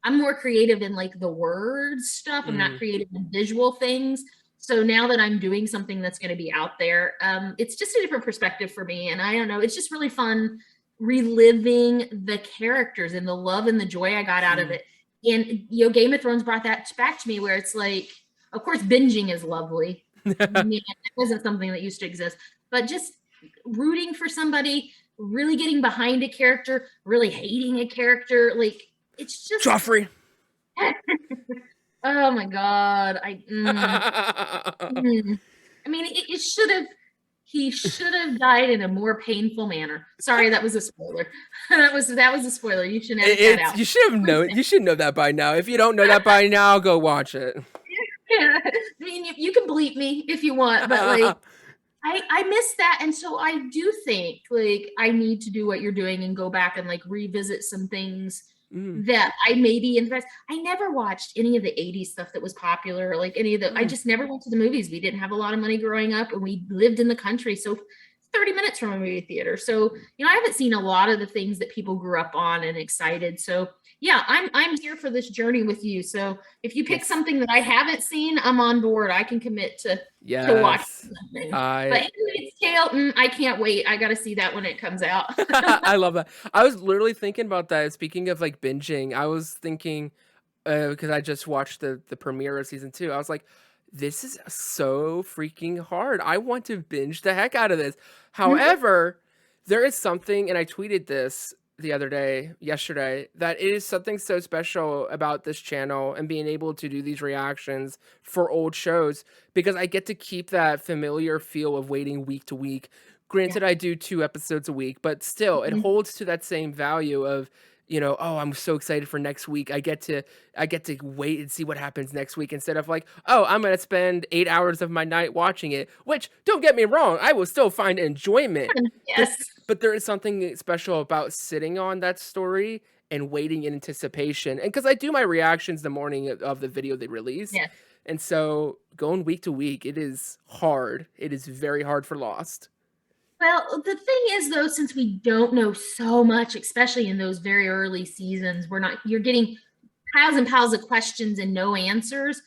I'm more creative in like the word stuff. I'm not mm. creative in visual things. So now that I'm doing something that's going to be out there, it's just a different perspective for me. And I don't know, it's just really fun reliving the characters and the love and the joy I got out of Mm. it. And Game of Thrones brought that back to me, where it's like, of course, binging is lovely. Man, it wasn't something that used to exist, but just rooting for somebody, really getting behind a character, really hating a character, like it's just Joffrey. oh my god. I mean, it should have. He should have died in a more painful manner. Sorry, that was a spoiler. that was a spoiler. You should edit that It's out. you should have known. You should know that by now. If you don't know that by now, go watch it. Yeah. I mean, you can bleep me if you want, but like I miss that, and so I do think like I need to do what you're doing and go back and like revisit some things Mm, that I maybe invest. I never watched any of the '80s stuff that was popular, like any of the. I mm. just never went to the movies. We didn't have a lot of money growing up, and we lived in the country, so 30 minutes from a movie theater. So I haven't seen a lot of the things that people grew up on and excited. So yeah, I'm here for this journey with you. So if you pick Yes. something that I haven't seen, I'm on board. I can commit to watch Yes. something. But I Handmaid's Tale, I can't wait. I got to see that when it comes out. I love that. I was literally thinking about that. Speaking of like binging, I was thinking because I just watched the premiere of season 2. I was like, this is so freaking hard. I want to binge the heck out of this. Mhm. However, there is something, and I tweeted this the other day, yesterday, that it is something so special about this channel and being able to do these reactions for old shows because I get to keep that familiar feel of waiting week to week. Yeah. Granted, I do 2 episodes a week, but still, it Mhm. holds to that same value of oh, I'm so excited for next week. I get to wait and see what happens next week instead of like, oh, I'm gonna spend 8 hours of my night watching it. Which don't get me wrong, I will still find enjoyment, but Yes. there is something special about sitting on that story and waiting in anticipation. And because I do my reactions the morning of the video they release, Yes. and so going week to week, it is hard. It is very hard for Lost. Well, the thing is though, since we don't know so much, especially in those very early seasons, you're getting piles and piles of questions and no answers.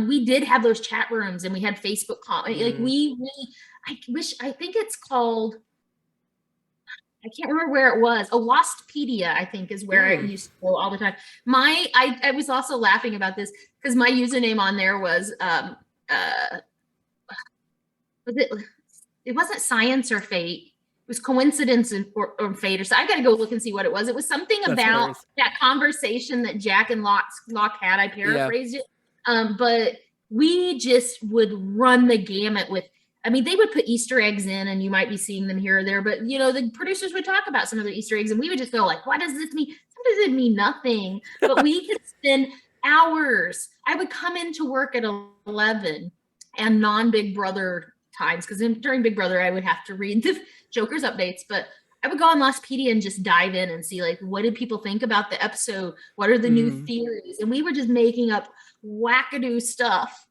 We did have those chat rooms and we had Facebook comment. Like Mm. I think it's called, I can't remember where it was. Oh, Lostpedia, I think, is where I Mm. used to go all the time. I was also laughing about this because my username on there was it wasn't science or fate. It was coincidence or fate or so. I got to go look and see what it was. It was something That's about hilarious. that conversation that Jack and Locke had. I Yeah. paraphrased it. But we just would run the gamut with, I mean, they would put Easter eggs in and you might be seeing them here or there, but the producers would talk about some of the Easter eggs and we would just go like, what does this mean? Sometimes it mean nothing, but we could spend hours. I would come into work at 11 and non-Big Brother times, because during Big Brother, I would have to read the Joker's updates, but I would go on Lostpedia and just dive in and see like, what did people think about the episode? What are the new Mm. theories? And we were just making up wackadoo stuff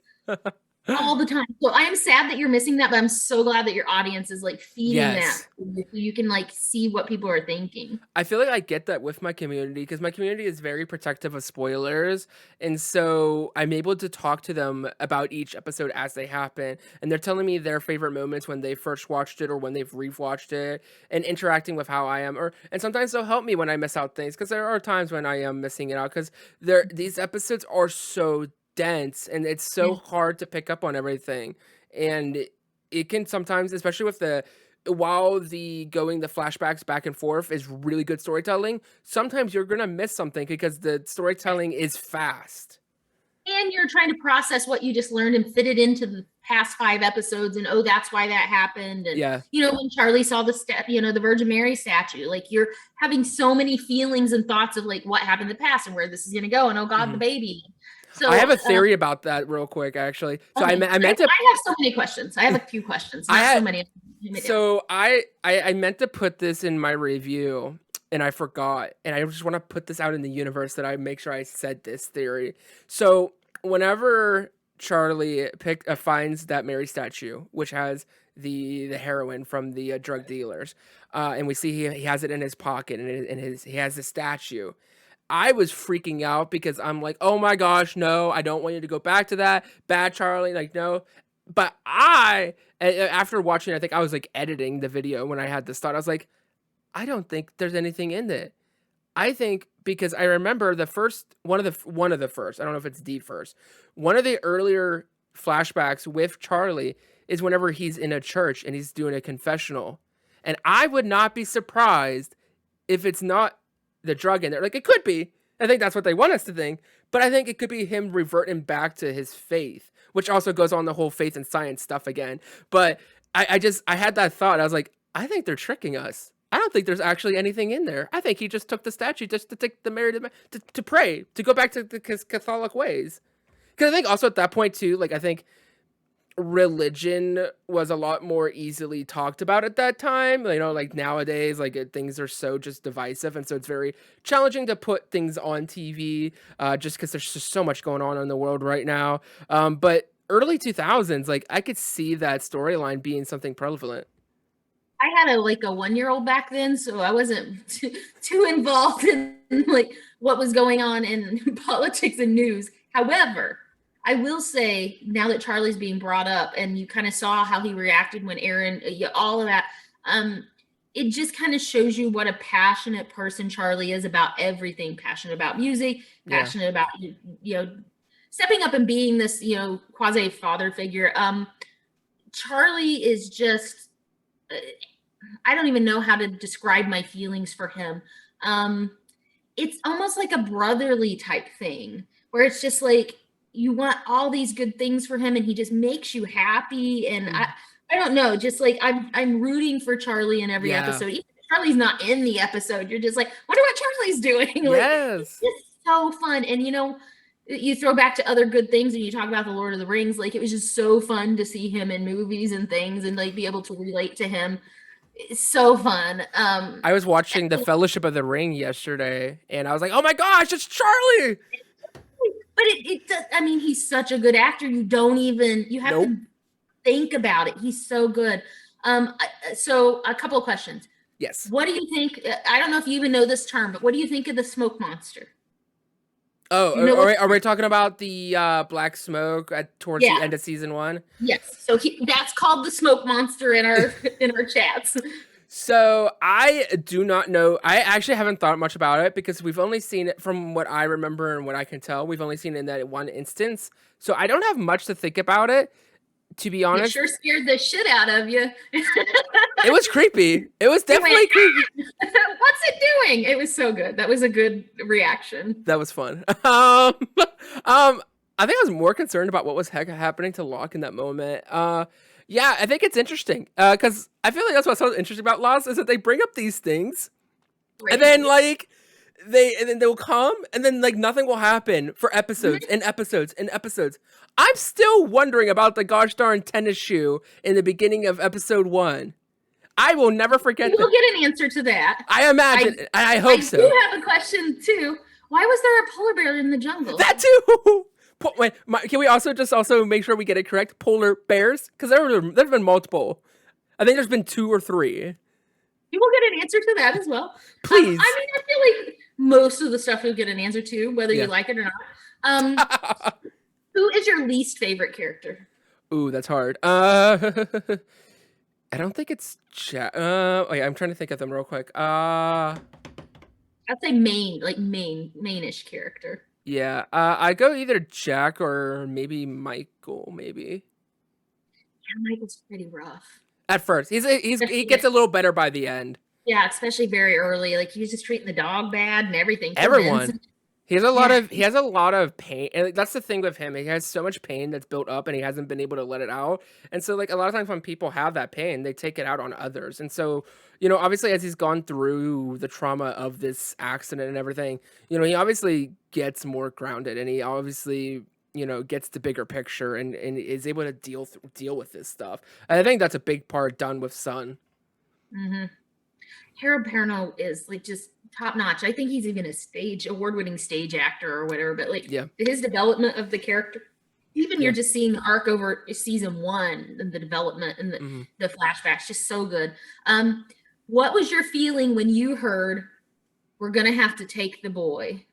all the time. So I am sad that you're missing that, but I'm so glad that your audience is like feeding that Yes. so you can like see what people are thinking. I feel like I get that with my community because my community is very protective of spoilers. And so I'm able to talk to them about each episode as they happen. And they're telling me their favorite moments when they first watched it or when they've rewatched it and interacting with how I am. And sometimes they'll help me when I miss out things because there are times when I am missing it out because these episodes are so dense and it's so Yeah. hard to pick up on everything. And it can sometimes, especially with while the flashbacks back and forth is really good storytelling, sometimes you're gonna miss something because the storytelling is fast. And you're trying to process what you just learned and fit it into the past 5 episodes, and oh, that's why that happened. And Yeah. when Charlie saw the Virgin Mary statue, like you're having so many feelings and thoughts of like what happened in the past and where this is going to go, and oh God, the Mhm. baby. I have So a theory about that real quick, actually. So okay, I meant to I have so many questions. I have a few questions, I not so had many. so I meant to put this in my review and I forgot. And I just want to put this out in the universe that I make sure I said this theory. So whenever Charlie finds that Mary statue, which has the heroin from the drug dealers, and we see he has it in his pocket and he has the statue. I was freaking out because I'm like, "Oh my gosh, no, I don't want you to go back to that. Bad Charlie, like no." But after watching, I think I was like editing the video when I had this thought. I was like, "I don't think there's anything in it." I think because I remember the first one of the first, I don't know if it's the first. One of the earlier flashbacks with Charlie is whenever he's in a church and he's doing a confessional. And I would not be surprised if it's not the drug in there. Like it could be. I think that's what they want us to think. But I think it could be him reverting back to his faith, which also goes on the whole faith and science stuff again. But I had that thought. I was like, I think they're tricking us. I don't think there's actually anything in there. I think he just took the statue just to take the Mary to pray, to go back to the Catholic ways. Because I think also at that point too, like I think religion was a lot more easily talked about at that time. Like nowadays, like things are so just divisive, and so it's very challenging to put things on TV, just because there's just so much going on in the world right now. But early 2000s, like I could see that storyline being something prevalent. I had a 1-year-old back then, so I wasn't too involved in like what was going on in politics and news. However, I will say now that Charlie's being brought up, and you kind of saw how he reacted when Aaron, yeah, all of that, it just kind of shows you what a passionate person Charlie is about everything. Passionate about music, Yeah. passionate about stepping up and being this quasi father figure. Charlie is just I don't even know how to describe my feelings for him. Um, it's almost like a brotherly type thing where it's just like you want all these good things for him and he just makes you happy. And Mhm. I don't know, just like I'm rooting for Charlie in every Yeah. episode. Even Charlie's not in the episode, you're just like, wonder what Charlie's doing. Like, it's Yes. just so fun. And you throw back to other good things and you talk about the Lord of the Rings. Like, it was just so fun to see him in movies and things and like be able to relate to him. It's so fun. I was watching The Fellowship of the Ring yesterday, and I was like, "Oh my gosh, it's Charlie!" But it does, I mean, he's such a good actor. You have Nope. to think about it. He's so good. So a couple of questions. Yes. What do you think? I don't know if you even know this term, but what do you think of the smoke monster? Oh, You know what? are we talking about the black smoke towards the Yeah. end of season one? Yes. So that's called the smoke monster in our in our chats. So I do not know. I actually haven't thought much about it because we've only seen it from what I remember and what I can tell. We've only seen it in that one instance. So I don't have much to think about it, to be It honest. sure scared the shit out of you. It was creepy. It was You went, definitely creepy. what's it doing? It was so good. That was a good reaction. That was fun. I think I was more concerned about what was happening to Locke in that moment. Yeah, I think it's interesting. Because I feel like that's what's so interesting about Lost is that they bring up these things, and then Right. like they'll come, and then like nothing will happen for episodes Mhm. and episodes and episodes. I'm still wondering about the gosh darn tennis shoe in the beginning of episode one. I will never forget that. We'll get an answer to that. I imagine, and I I hope so. do have a question too. Why was there a polar bear in the jungle? That too. Wait, can we also make sure we get it correct? Polar bears, because there've been multiple. I think there's been 2 or 3. You will get an answer to that as well. I Please. mean, I feel like most of the stuff you'll get an answer to, whether you Yeah. like it or not. Um, who is your least favorite character? Ooh, that's hard. I don't think it's Jack. Oh yeah, I'm trying to think of them real quick. I'd say main, like mainish character. Yeah. I go either Jack or maybe Michael. Maybe Yeah, Michael's pretty rough. at first, he gets a little better by the end. Yeah, especially very early. Like he was just treating the dog bad and everything. Poor Everyone. Vincent. Yeah. He has a lot of pain, and like, that's the thing with him. He has so much pain that's built up, and he hasn't been able to let it out. And so, like a lot of times when people have that pain, they take it out on others. And so, obviously, as he's gone through the trauma of this accident and everything, he obviously gets more grounded, and he obviously, gets the bigger picture and is able to deal with this stuff. And I think that's a big part done with Sun. Mm-hmm. Harold Perrineau is like just top notch. I think he's even a award-winning stage actor or whatever. But like Yeah, his development of the character, even you're yeah. just seeing the arc over season one and the development and Hmm. the flashbacks, just so good. What was your feeling when you heard we're gonna have to take the boy?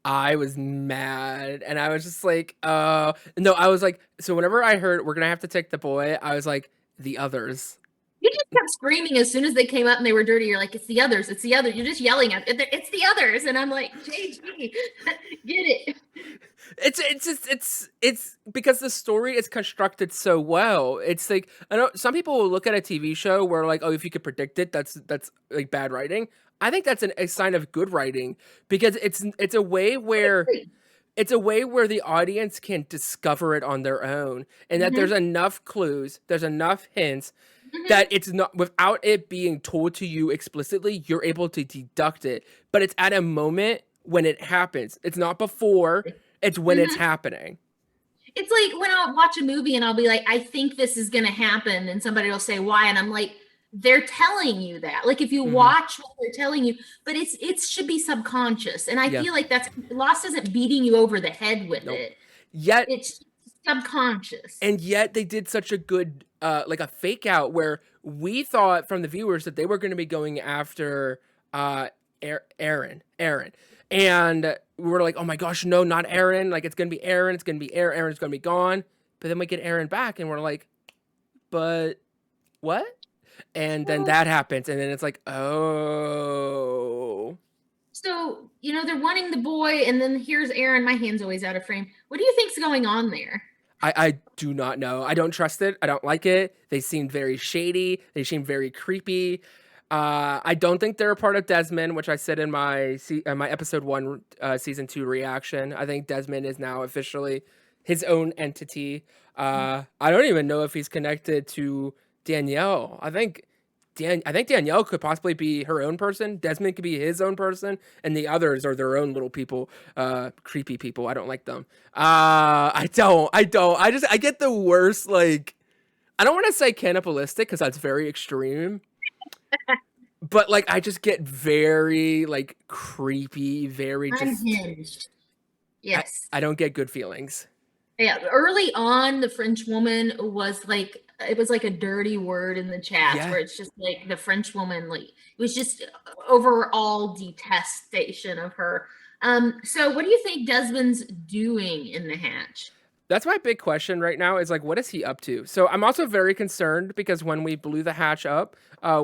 I was mad, and I was just like, no, I was like, so whenever I heard we're gonna have to take the boy, I was like, the others. You just kept screaming as soon as they came up and they were dirty. You're like, it's the others, it's the others. You're just yelling at it. It's the others, and I'm like, JG, get it. It's because the story is constructed so well. It's like I know some people will look at a TV show where like, oh, if you could predict it, that's like bad writing. I think that's a sign of good writing because it's a way where the audience can discover it on their own, and that there's Mm-hmm. enough clues, there's enough hints Mm-hmm. that it's not without it being told to you explicitly, you're able to deduct it. But it's at a moment when it happens. It's not before, it's when it's Mm-hmm. happening. It's like when I'll watch a movie and I'll be like, I think this is going to happen. And somebody will say, why? And I'm like, they're telling you that. Like if you Hmm. watch what they're telling you, but it should be subconscious. And I Yeah. feel like that's Lost isn't beating you over the head with Nope. it. Yet It's subconscious. and yet they did such a good like a fake out where we thought from the viewers that they were going to be going after Aaron, and we were like, oh my gosh, no, not Aaron, like it's going to be Aaron, it's going to be Aaron's going to be gone. But then we get Aaron back and we're like, but what? And then Well, that happens, and then it's like, oh. so, they're wanting the boy, and then here's Aaron. My hand's always out of frame. What do you think's going on there? I do not know. I don't trust it. I don't like it. They seem very shady. They seem very creepy. I don't think they're a part of Desmond, which I said in my episode 1 season 2 reaction. I think Desmond is now officially his own entity. I don't even know if he's connected to Danielle. I think I think Danielle could possibly be her own person. Desmond could be his own person, and the others are their own little people, creepy people. I don't like them. I get the worst. Like, I don't want to say cannibalistic because that's very extreme, but like, I just get very like creepy, very just. Unhinged. I Yes. I don't get good feelings. Yeah, early on, the French woman was like it was like a dirty word in the chats Yeah, where it's just like the French woman, like it was just overall detestation of her. So what do you think Desmond's doing in the hatch? that's my big question right now is like, what is he up to? So I'm also very concerned because when we blew the hatch up,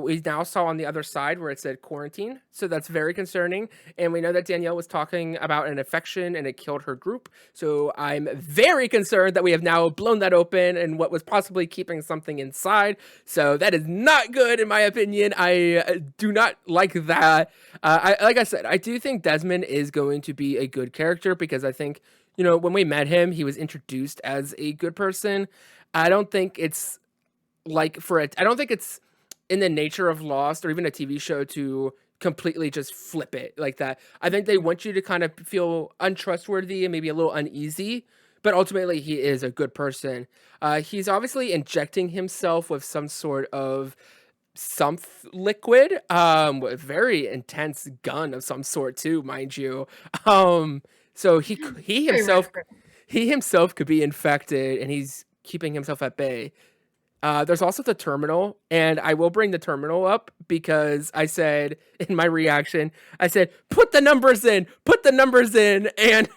we now saw on the other side where it said quarantine. So that's very concerning. And we know that Danielle was talking about an infection and it killed her group. So I'm very concerned that we have now blown that open and what was possibly keeping something inside. So that is not good in my opinion. I do not like that. Like I said, I do think Desmond is going to be a good character because I think when we met him, he was introduced as a good person. I don't think it's I don't think it's in the nature of Lost or even a TV show to completely just flip it like that. I think they want you to kind of feel untrustworthy and maybe a little uneasy, but ultimately he is a good person. He's obviously injecting himself with some sort of some liquid, with very intense gun of some sort too, mind you. So Very reference. he himself could be infected, and he's keeping himself at bay. There's also the terminal, and I will bring the terminal up because I said in my reaction, I said, put the numbers in, and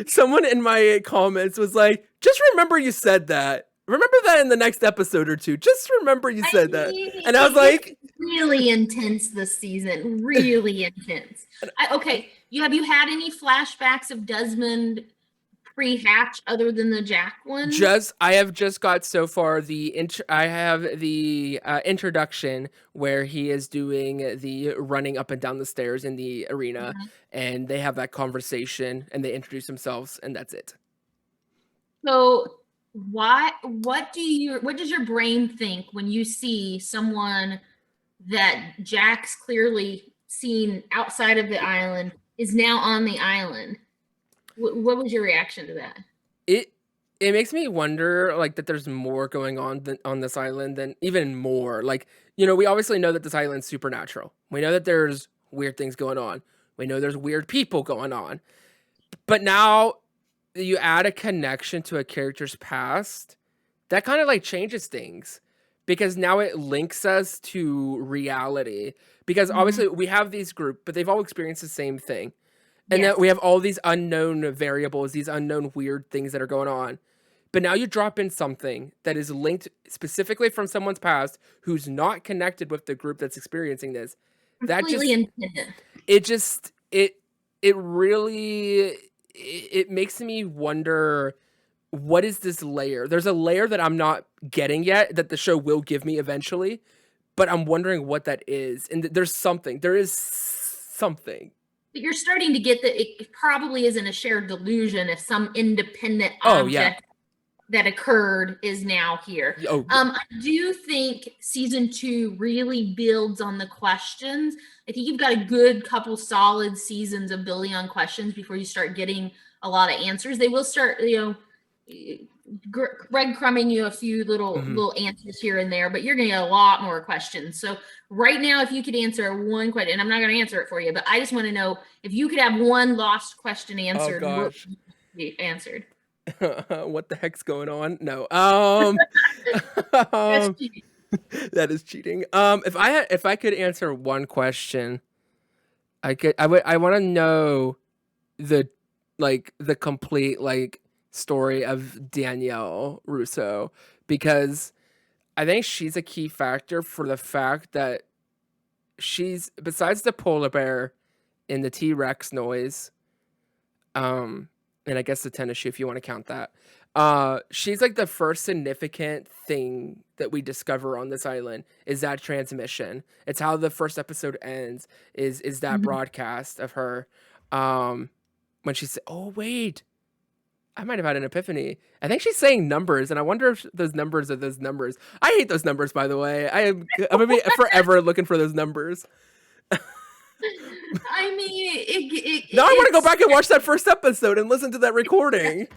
someone in my comments was like, just remember you said that. Remember that in the next episode or two. Just remember you I said that. mean, And I was it gets like, really intense this season, really intense. Okay, have you had any flashbacks of Desmond pre-hatch other than the Jack one? I have just got so far I have the introduction where he is doing the running up and down the stairs in the arena, Mhm. and they have that conversation and they introduce themselves, and that's it. So what does your brain think when you see someone that Jack's clearly seen outside of the island is now on the island? What was your reaction to that? It it makes me wonder like that there's more going on this island than even more. Like, we obviously know that this island's supernatural. We know that there's weird things going on. We know there's weird people going on. But now you add a connection to a character's past, that kind of like changes things because now it links us to reality. Because Mhm. obviously we have these group, but they've all experienced the same thing. And then Yes. we have all these unknown variables, these unknown weird things that are going on. But now you drop in something that is linked specifically from someone's past who's not connected with the group that's experiencing this. That Completely just independent. it just it really it makes me wonder, what is this layer? There's a layer that I'm not getting yet that the show will give me eventually, but I'm wondering what that is. And there is something. But you're starting to get that it probably isn't a shared delusion if some independent Oh yeah. object that occurred is now here. Oh yeah. I do think season two really builds on the questions. I think you've got a good couple solid seasons of building on questions before you start getting a lot of answers. They will start, breadcrumbing you a few Mhm. little answers here and there, but you're going to get a lot more questions. So right now, if you could answer one question, and I'm not going to answer it for you, but I just want to know if you could have one lost question Oh answered, what gosh. would be answered? What the heck's going on? No. That's Um that is cheating. If I could answer one question, I want to know the the complete story of Danielle Russo because I think she's a key factor for the fact that she's besides the polar bear and the T-Rex noise, um, and I guess the tennis shoe if you want to count that. She's like the first significant thing that we discover on this island is that transmission. It's how the first episode ends is that Mhm. broadcast of her, um when she said, "Oh wait, I might have had an epiphany. I think she's saying numbers, and I wonder if those numbers are those numbers. I hate those numbers, by the way. I'm gonna be forever looking for those numbers. I mean, Now I want to go it's. back and watch that first episode and listen to that recording.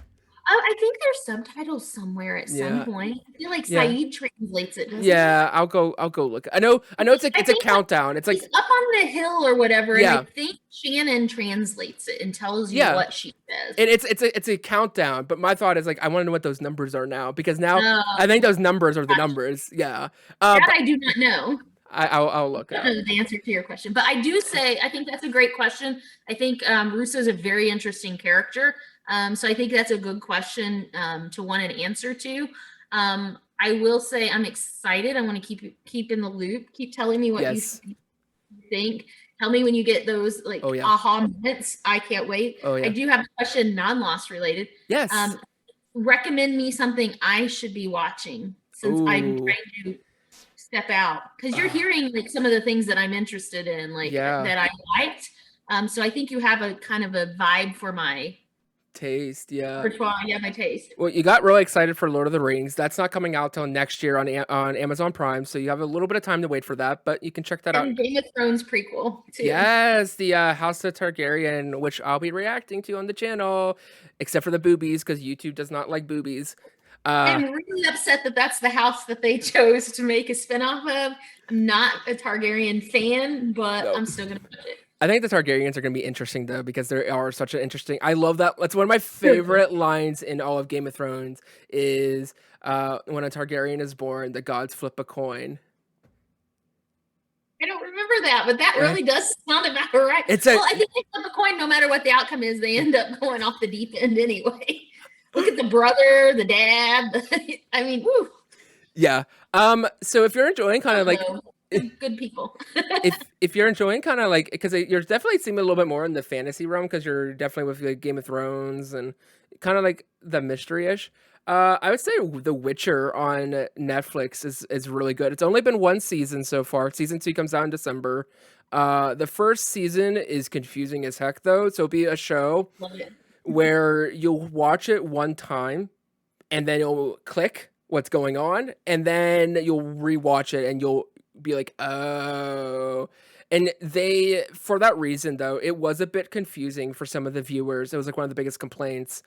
I think there's subtitles somewhere at some Yeah, point. I feel like yeah, Saeed translates it, doesn't he? yeah. I'll go look. I know. I It's a think countdown. It's he's like, up on the hill or whatever, and I yeah, think Shannon translates it and tells you yeah. what she says. And it's a countdown. But my thought is like, I want to know what those numbers are now because now I think Oh, those numbers are the gotcha. numbers. Yeah. That But I do not know. I'll look I it don't up. know the answer to your question, but I do say I think that's a great question. I think Russo's a very interesting character, so I think that's a good question to want an answer to. I will say I'm excited. I want to keep in the loop. Keep telling me what you Yes. think. Tell me when you get those Oh like yeah. aha moments. I can't wait. Oh I yeah. do have a question non-loss related. Yes. Um, Recommend me something I should be watching since I'm Ooh. trying to step out because you're Uh, hearing like some of the things that I'm interested in, like yeah. that I liked. So I think you have a kind of a vibe for my Taste. Yeah. repertoire. Yeah, my taste. Well, you got really excited for Lord of the Rings. That's not coming out till next year on on Amazon Prime, so you have a little bit of time to wait for that. But you can check that And out. Game of Thrones prequel too. Yes, the House of Targaryen, which I'll be reacting to on the channel, except for the boobies because YouTube does not like boobies. Uh, I'm really upset that that's the house that they chose to make a spinoff of. I'm not a Targaryen fan, but no. I'm still gonna watch it. I think the Targaryens are going to be interesting though because they are such an interesting. I love that. That's one of my They're good. favorite lines in all of Game of Thrones is when a Targaryen is born, the gods flip a coin. I don't remember that, but that Eh, really does sound about right. It's a Well, I think they flip a coin no matter what the outcome is, they end up going off the deep end anyway. Look at the brother, the dad. I mean, woo, yeah. So if you're enjoying kind of like good people. if you're enjoying kind of like because you're definitely seeing a little bit more in the fantasy realm because you're definitely with like Game of Thrones and kind of like the mystery-ish. I would say The Witcher on Netflix is really good. It's only been one season so far. Season 2 comes out in December. The first season is confusing as heck though, so it'll be a show Love it. where you'll watch it one time and then you'll click what's going on and then you'll rewatch it and you'll be like, oh. And they, for that reason though, it was a bit confusing for some of the viewers. It was like one of the biggest complaints.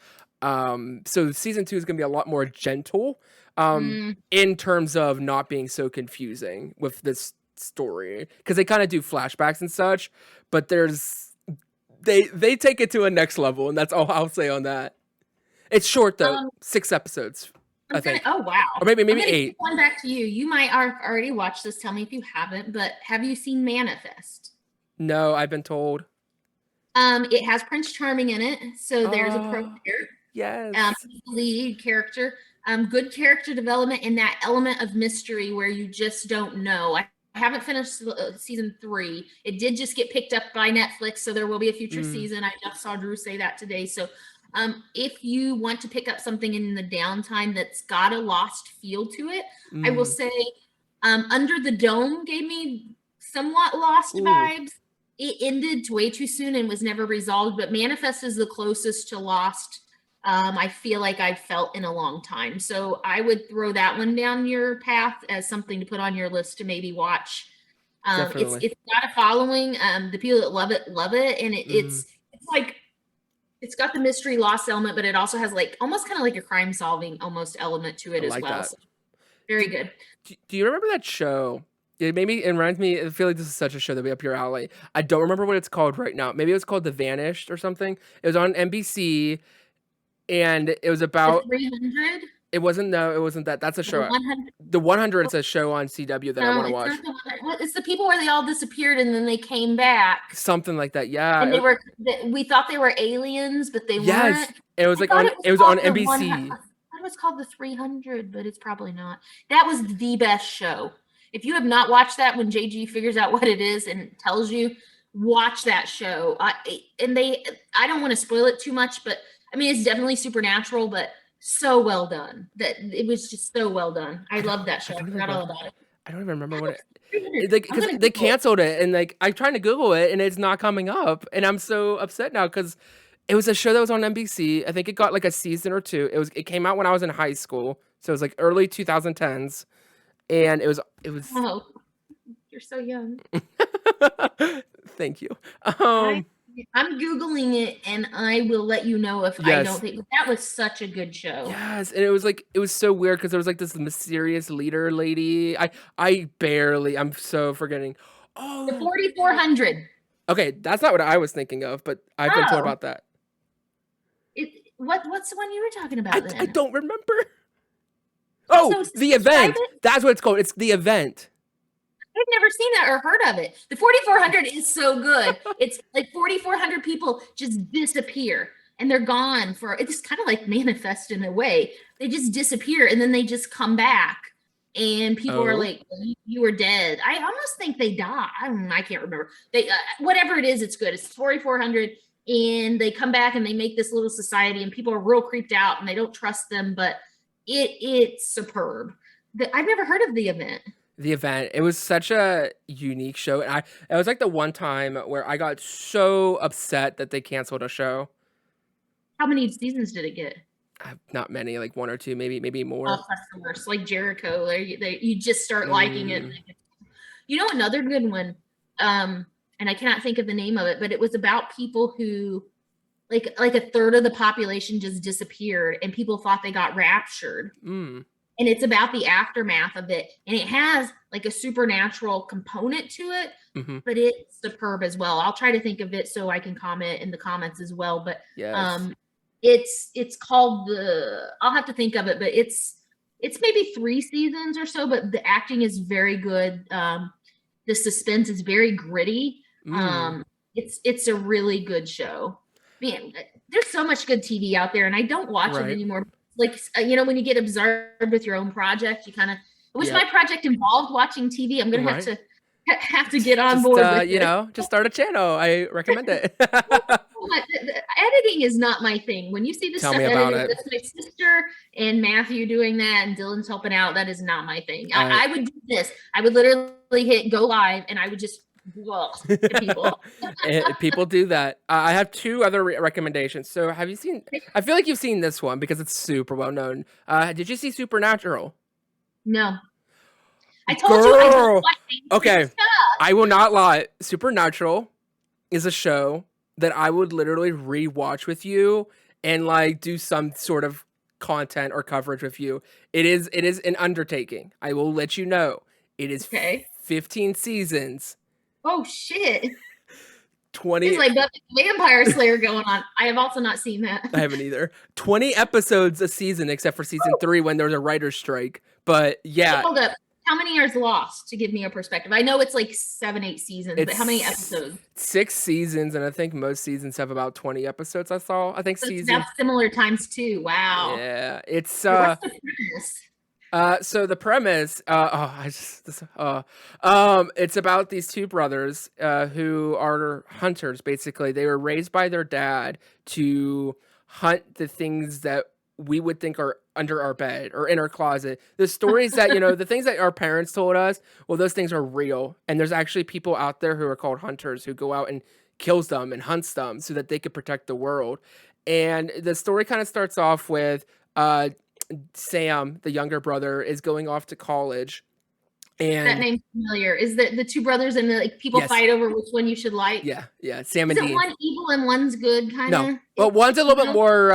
So season 2 is going to be a lot more gentle Mm, in terms of not being so confusing with this story because they kind of do flashbacks and such, but they take it to a next level, and that's all I'll say on that. It's short though, um, 6 episodes, I think, oh wow. or maybe I'm maybe gonna kick 8. one back to you. You might have already watched this. Tell me if you haven't, but have you seen Manifest? No, I've been told. It has Prince Charming in it, so there's a pro Oh, there. yes. He's the lead character. Good character development and that element of mystery where you just don't know. I haven't finished season 3. It did just get picked up by Netflix, so there will be a future Mm, season. I just saw Drew say that today. So, if you want to pick up something in the downtime that's got a lost feel to it, I will mm. say, Under the Dome gave me somewhat lost Ooh, vibes. It ended way too soon and was never resolved, but Manifest is the closest to Lost I feel like I've felt in a long time. So I would throw that one down your path as something to put on your list to maybe watch. definitely. It's got a following. The people that love it, and Mm, it's like it's got the mystery loss element, but it also has like almost kind of like a crime solving almost element to I it as like well. that. So very good. Do you remember that show? It reminds me. I feel like this is such a show that would be up your alley. I don't remember what it's called right now. Maybe it was called The Vanished or something. It was on NBC, and it was The about. 300, It wasn't. No, it wasn't that. That's a the show. 100. The 100 is a show on CW that I No, want to it's watch. not the one. Well, it's the people where they all disappeared and then they came back. Something like that. Yeah. And we thought they were aliens, but they Yes. weren't. It was I like thought on. it was It was on called the one. I NBC. thought it was called the 300, but it's probably not. That was the best show. If you have not watched that, when JG figures out what it is and tells you, watch that show. I don't want to spoil it too much, but I mean, it's definitely supernatural, but so well done. That it was just so well done. I I don't. love that I show. I don't even forgot all remember. about it. I don't even remember what it. 300. Like I'm because gonna they Google it. canceled it and like I'm trying to Google it and it's not coming up and I'm so upset now because It was a show that was on NBC. I think it got like a season or two. It came out when I was in high school, so it was like early 2010s, and it was. Oh, you're so young. Thank you. I Um, I'm googling it, and I will let you know if I don't yes, think that was such a good show. yes, and it was like it was so weird because there was like this mysterious leader lady. I'm so forgetting. The Oh, 4400. okay, that's not what I was thinking of, but I've been told Oh, about that. what's the one you were talking I about I then? don't remember. Oh, So the describe event. it. That's what it's called. It's the event. I've never seen that or heard of it. The 4400 is so good. It's like 4400 people just disappear and they're gone for it's kind of like manifest in a way. They just disappear and then they just come back and people are Oh. like you were dead. I almost think they die. I can't remember. They whatever it is, it's good. It's 4400 and they come back and they make this little society and people are real creeped out and they don't trust them, but it's superb. I've never heard of the event. The event. It was such a unique show, and it was like the one time where I got so upset that they canceled a show. How many seasons did it get? Not many, like one or two, maybe Oh, more. that's the worst. Like Jericho, you just start liking it. Mm, You know another good one, and I cannot think of the name of it, but it was about people who like a third of the population just disappeared, and people thought they got raptured. mm, And it's about the aftermath of it, and it has like a supernatural component to it, mm-hmm. but it's superb as well. I'll try to think of it so I can comment in the comments as well. But Yes. um, it's called the. I'll have to think of it, but it's maybe 3 seasons or so. But the acting is very good. The suspense is very gritty. Mm, It's a really good show. Man, there's so much good TV out there, and I don't watch it right. anymore. Like when you get absorbed with your own project, you kind of. I wish my Yep. project involved watching TV. I'm gonna have Right. to have to get on Just board with it. just start a channel. I recommend it. The editing is not my thing. When you see this Tell stuff me about edited, it. that's my sister and Matthew doing that, and Dylan's helping out. That is not my thing. I I would do this. I would literally hit go live, and I would just to people. People do that. I have two other recommendations. So, have you seen? I feel like you've seen this one because it's super well known. Did you see Supernatural? No, I told you I don't Girl. watch mainstream Okay, stuff. I will not lie. Supernatural is a show that I would literally rewatch with you and like do some sort of content or coverage with you. It is an undertaking. I will let you know. It is Okay. 15 seasons, Oh shit! It's 20. like Buffy the Vampire Slayer going on. I have also not seen that. I haven't either. 20 episodes a season except for season Woo! 3 when there was a writer's strike. But Wait, yeah, hold up. How many years lost to give me a perspective? I know it's like 7, 8 seasons, but how many it's episodes? 6 seasons and I think most seasons have about 20 episodes I saw. I think So it's season. about similar times too. Wow. Yeah, it's What's the premise? so the premise, it's about these two brothers, who are hunters. Basically, they were raised by their dad to hunt the things that we would think are under our bed or in our closet. The stories that the things that our parents told us, well, those things are real, and there's actually people out there who are called hunters who go out and kills them and hunts them so that they could protect the world. And the story kind of starts off with Sam, the younger brother, is going off to college. That And name's familiar. Is that the two brothers and like people yes, fight over which one you should like? yeah, Sam Is and it Dean. one evil and one's good kind No, of? well, one's a little bit No, more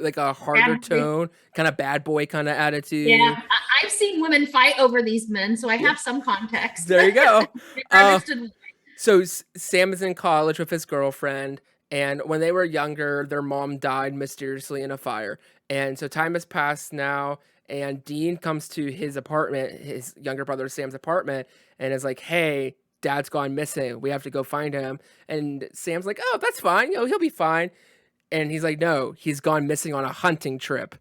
like a harder bad boy. tone, kind of bad boy kind of Yeah, attitude. I've seen women fight over these men, so I Yeah, have some context. there you go. Never Uh, understood. so Sam is in college with his girlfriend, and when they were younger, their mom died mysteriously in a fire. And so time has passed now, and Dean comes to his apartment, his younger brother Sam's apartment, and is like, "Hey, Dad's gone missing. We have to go find him." And Sam's like, "Oh, that's fine. He'll be fine." And he's like, "No, he's gone missing on a hunting trip."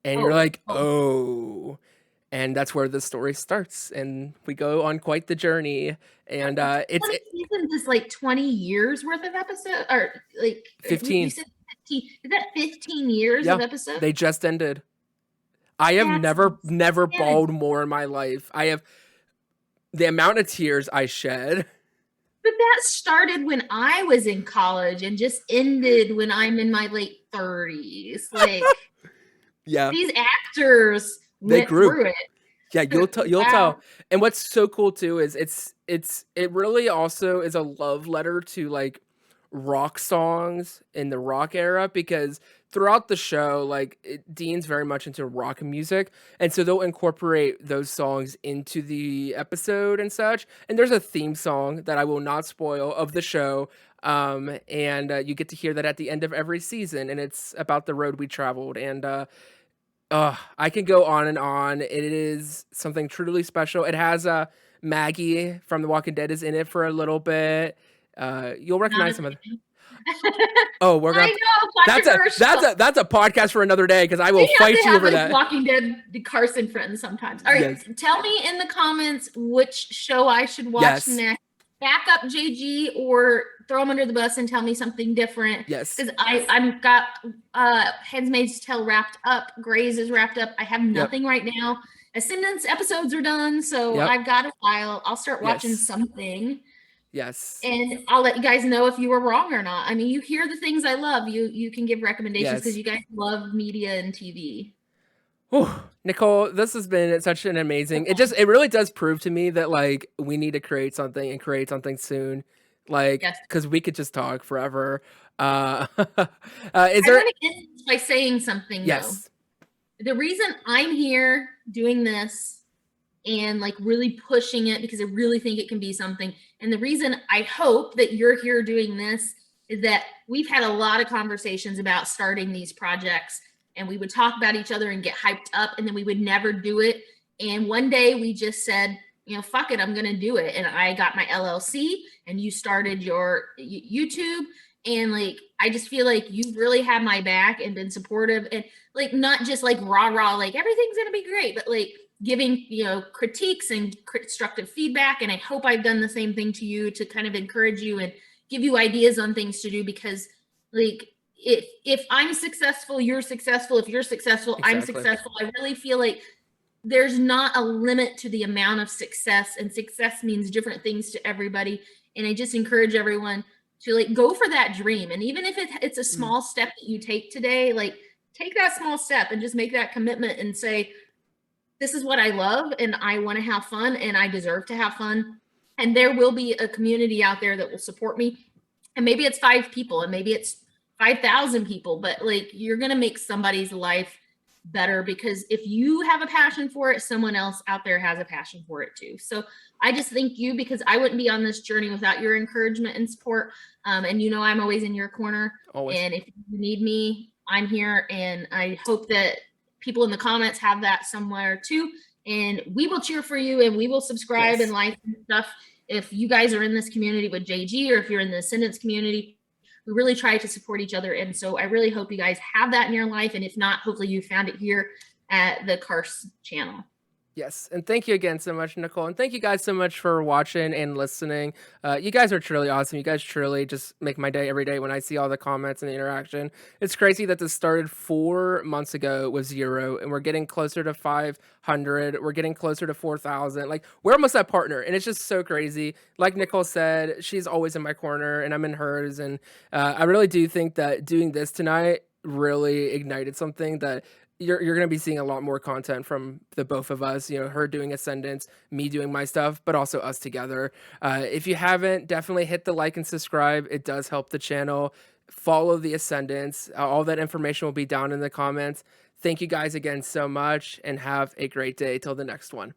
And you're Oh, like, oh, "Oh." And that's where the story starts, and we go on quite the journey. And it's 20 seasons is like 20 years worth of episode, or like you 15. said 15. Is that 15 years Yeah, of episode? they just ended. I have That's never insanity. bawled more in my life. I have the amount of tears I shed. But that started when I was in college and just ended when I'm in my late 30s. Like Yeah, these actors they went grew. through Yeah, it. you'll tell. Wow. And what's so cool too is it really also is a love letter to like rock songs in the rock era because throughout the show, like Dean's very much into rock music, and so they'll incorporate those songs into the episode and such. And there's a theme song that I will not spoil of the show. And you get to hear that at the end of every season, and it's about the road we traveled. And I can go on and on. It is something truly special. It has, Maggie from The Walking Dead is in it for a little bit. You'll Not a recognize some of the thing. oh, we're gonna I have to know, controversial. that's a podcast for another day because I will We have fight to you have over like that. Walking Dead, the Carson Friends sometimes. All right, Yes. tell me in the comments which show I should watch Yes. next. Back up JG or throw him under the bus and tell me something different. Yes. Because I'm got Handmaid's Tale wrapped up, Grey's is wrapped up. I have Yep. nothing right now. Ascendance episodes are done, so Yep. I've got a file. I'll start watching Yes. something. Yes. And I'll let you guys know if you were wrong or not. I mean, you hear the things I love. You can give recommendations because Yes. you guys love media and TV. Whew. Nicole, this has been such an amazing it really does prove to me that, like, we need to create something and create something soon, like, Yes. because we could just talk forever. Is I there want to end by saying something though. yes. The reason I'm here doing this and like really pushing it because I really think it can be something. And the reason I hope that you're here doing this is that we've had a lot of conversations about starting these projects and we would talk about each other and get hyped up and then we would never do it. And one day we just said, you know, fuck it, I'm going to do it. And I got my LLC and you started your YouTube. And like, I just feel like you've really had my back and been supportive and like, not just like rah rah, like everything's going to be great, but like giving, you know, critiques and constructive feedback. And I hope I've done the same thing to you to kind of encourage you and give you ideas on things to do because like if I'm successful, you're successful. If you're successful, I'm Exactly. successful. I really feel like there's not a limit to the amount of success, and success means different things to everybody. And I just encourage everyone to like go for that dream. And even if it's a Mm, small step that you take today, like take that small step and just make that commitment and say, this is what I love and I want to have fun and I deserve to have fun. And there will be a community out there that will support me. And maybe it's 5 people and maybe it's 5,000 people, but like you're going to make somebody's life better because if you have a passion for it, someone else out there has a passion for it too. So I just thank you because I wouldn't be on this journey without your encouragement and support. And you know, I'm always in your corner. always. And if you need me, I'm here. And I hope that people in the comments have that somewhere too. And we will cheer for you and we will subscribe and Yes. like and stuff. If you guys are in this community with JG or if you're in the Ascendance community, we really try to support each other. And so I really hope you guys have that in your life. And if not, hopefully you found it here at the Carse channel. Yes, and thank you again so much, Nicole, and thank you guys so much for watching and listening. You guys are truly awesome. You guys truly just make my day every day when I see all the comments and the interaction. It's crazy that this started 4 months ago with 0, and we're getting closer to 500. We're getting closer to 4,000. Like we're almost at partner, and it's just so crazy. Like Nicole said, she's always in my corner, and I'm in hers. And I really do think that doing this tonight really ignited something that you're gonna be seeing a lot more content from the both of us, you know, her doing Ascendance, me doing my stuff, but also us together. If you haven't, definitely hit the like and subscribe. It does help the channel. Follow the Ascendance. All that information will be down in the comments. Thank you guys again so much and have a great day till the next one.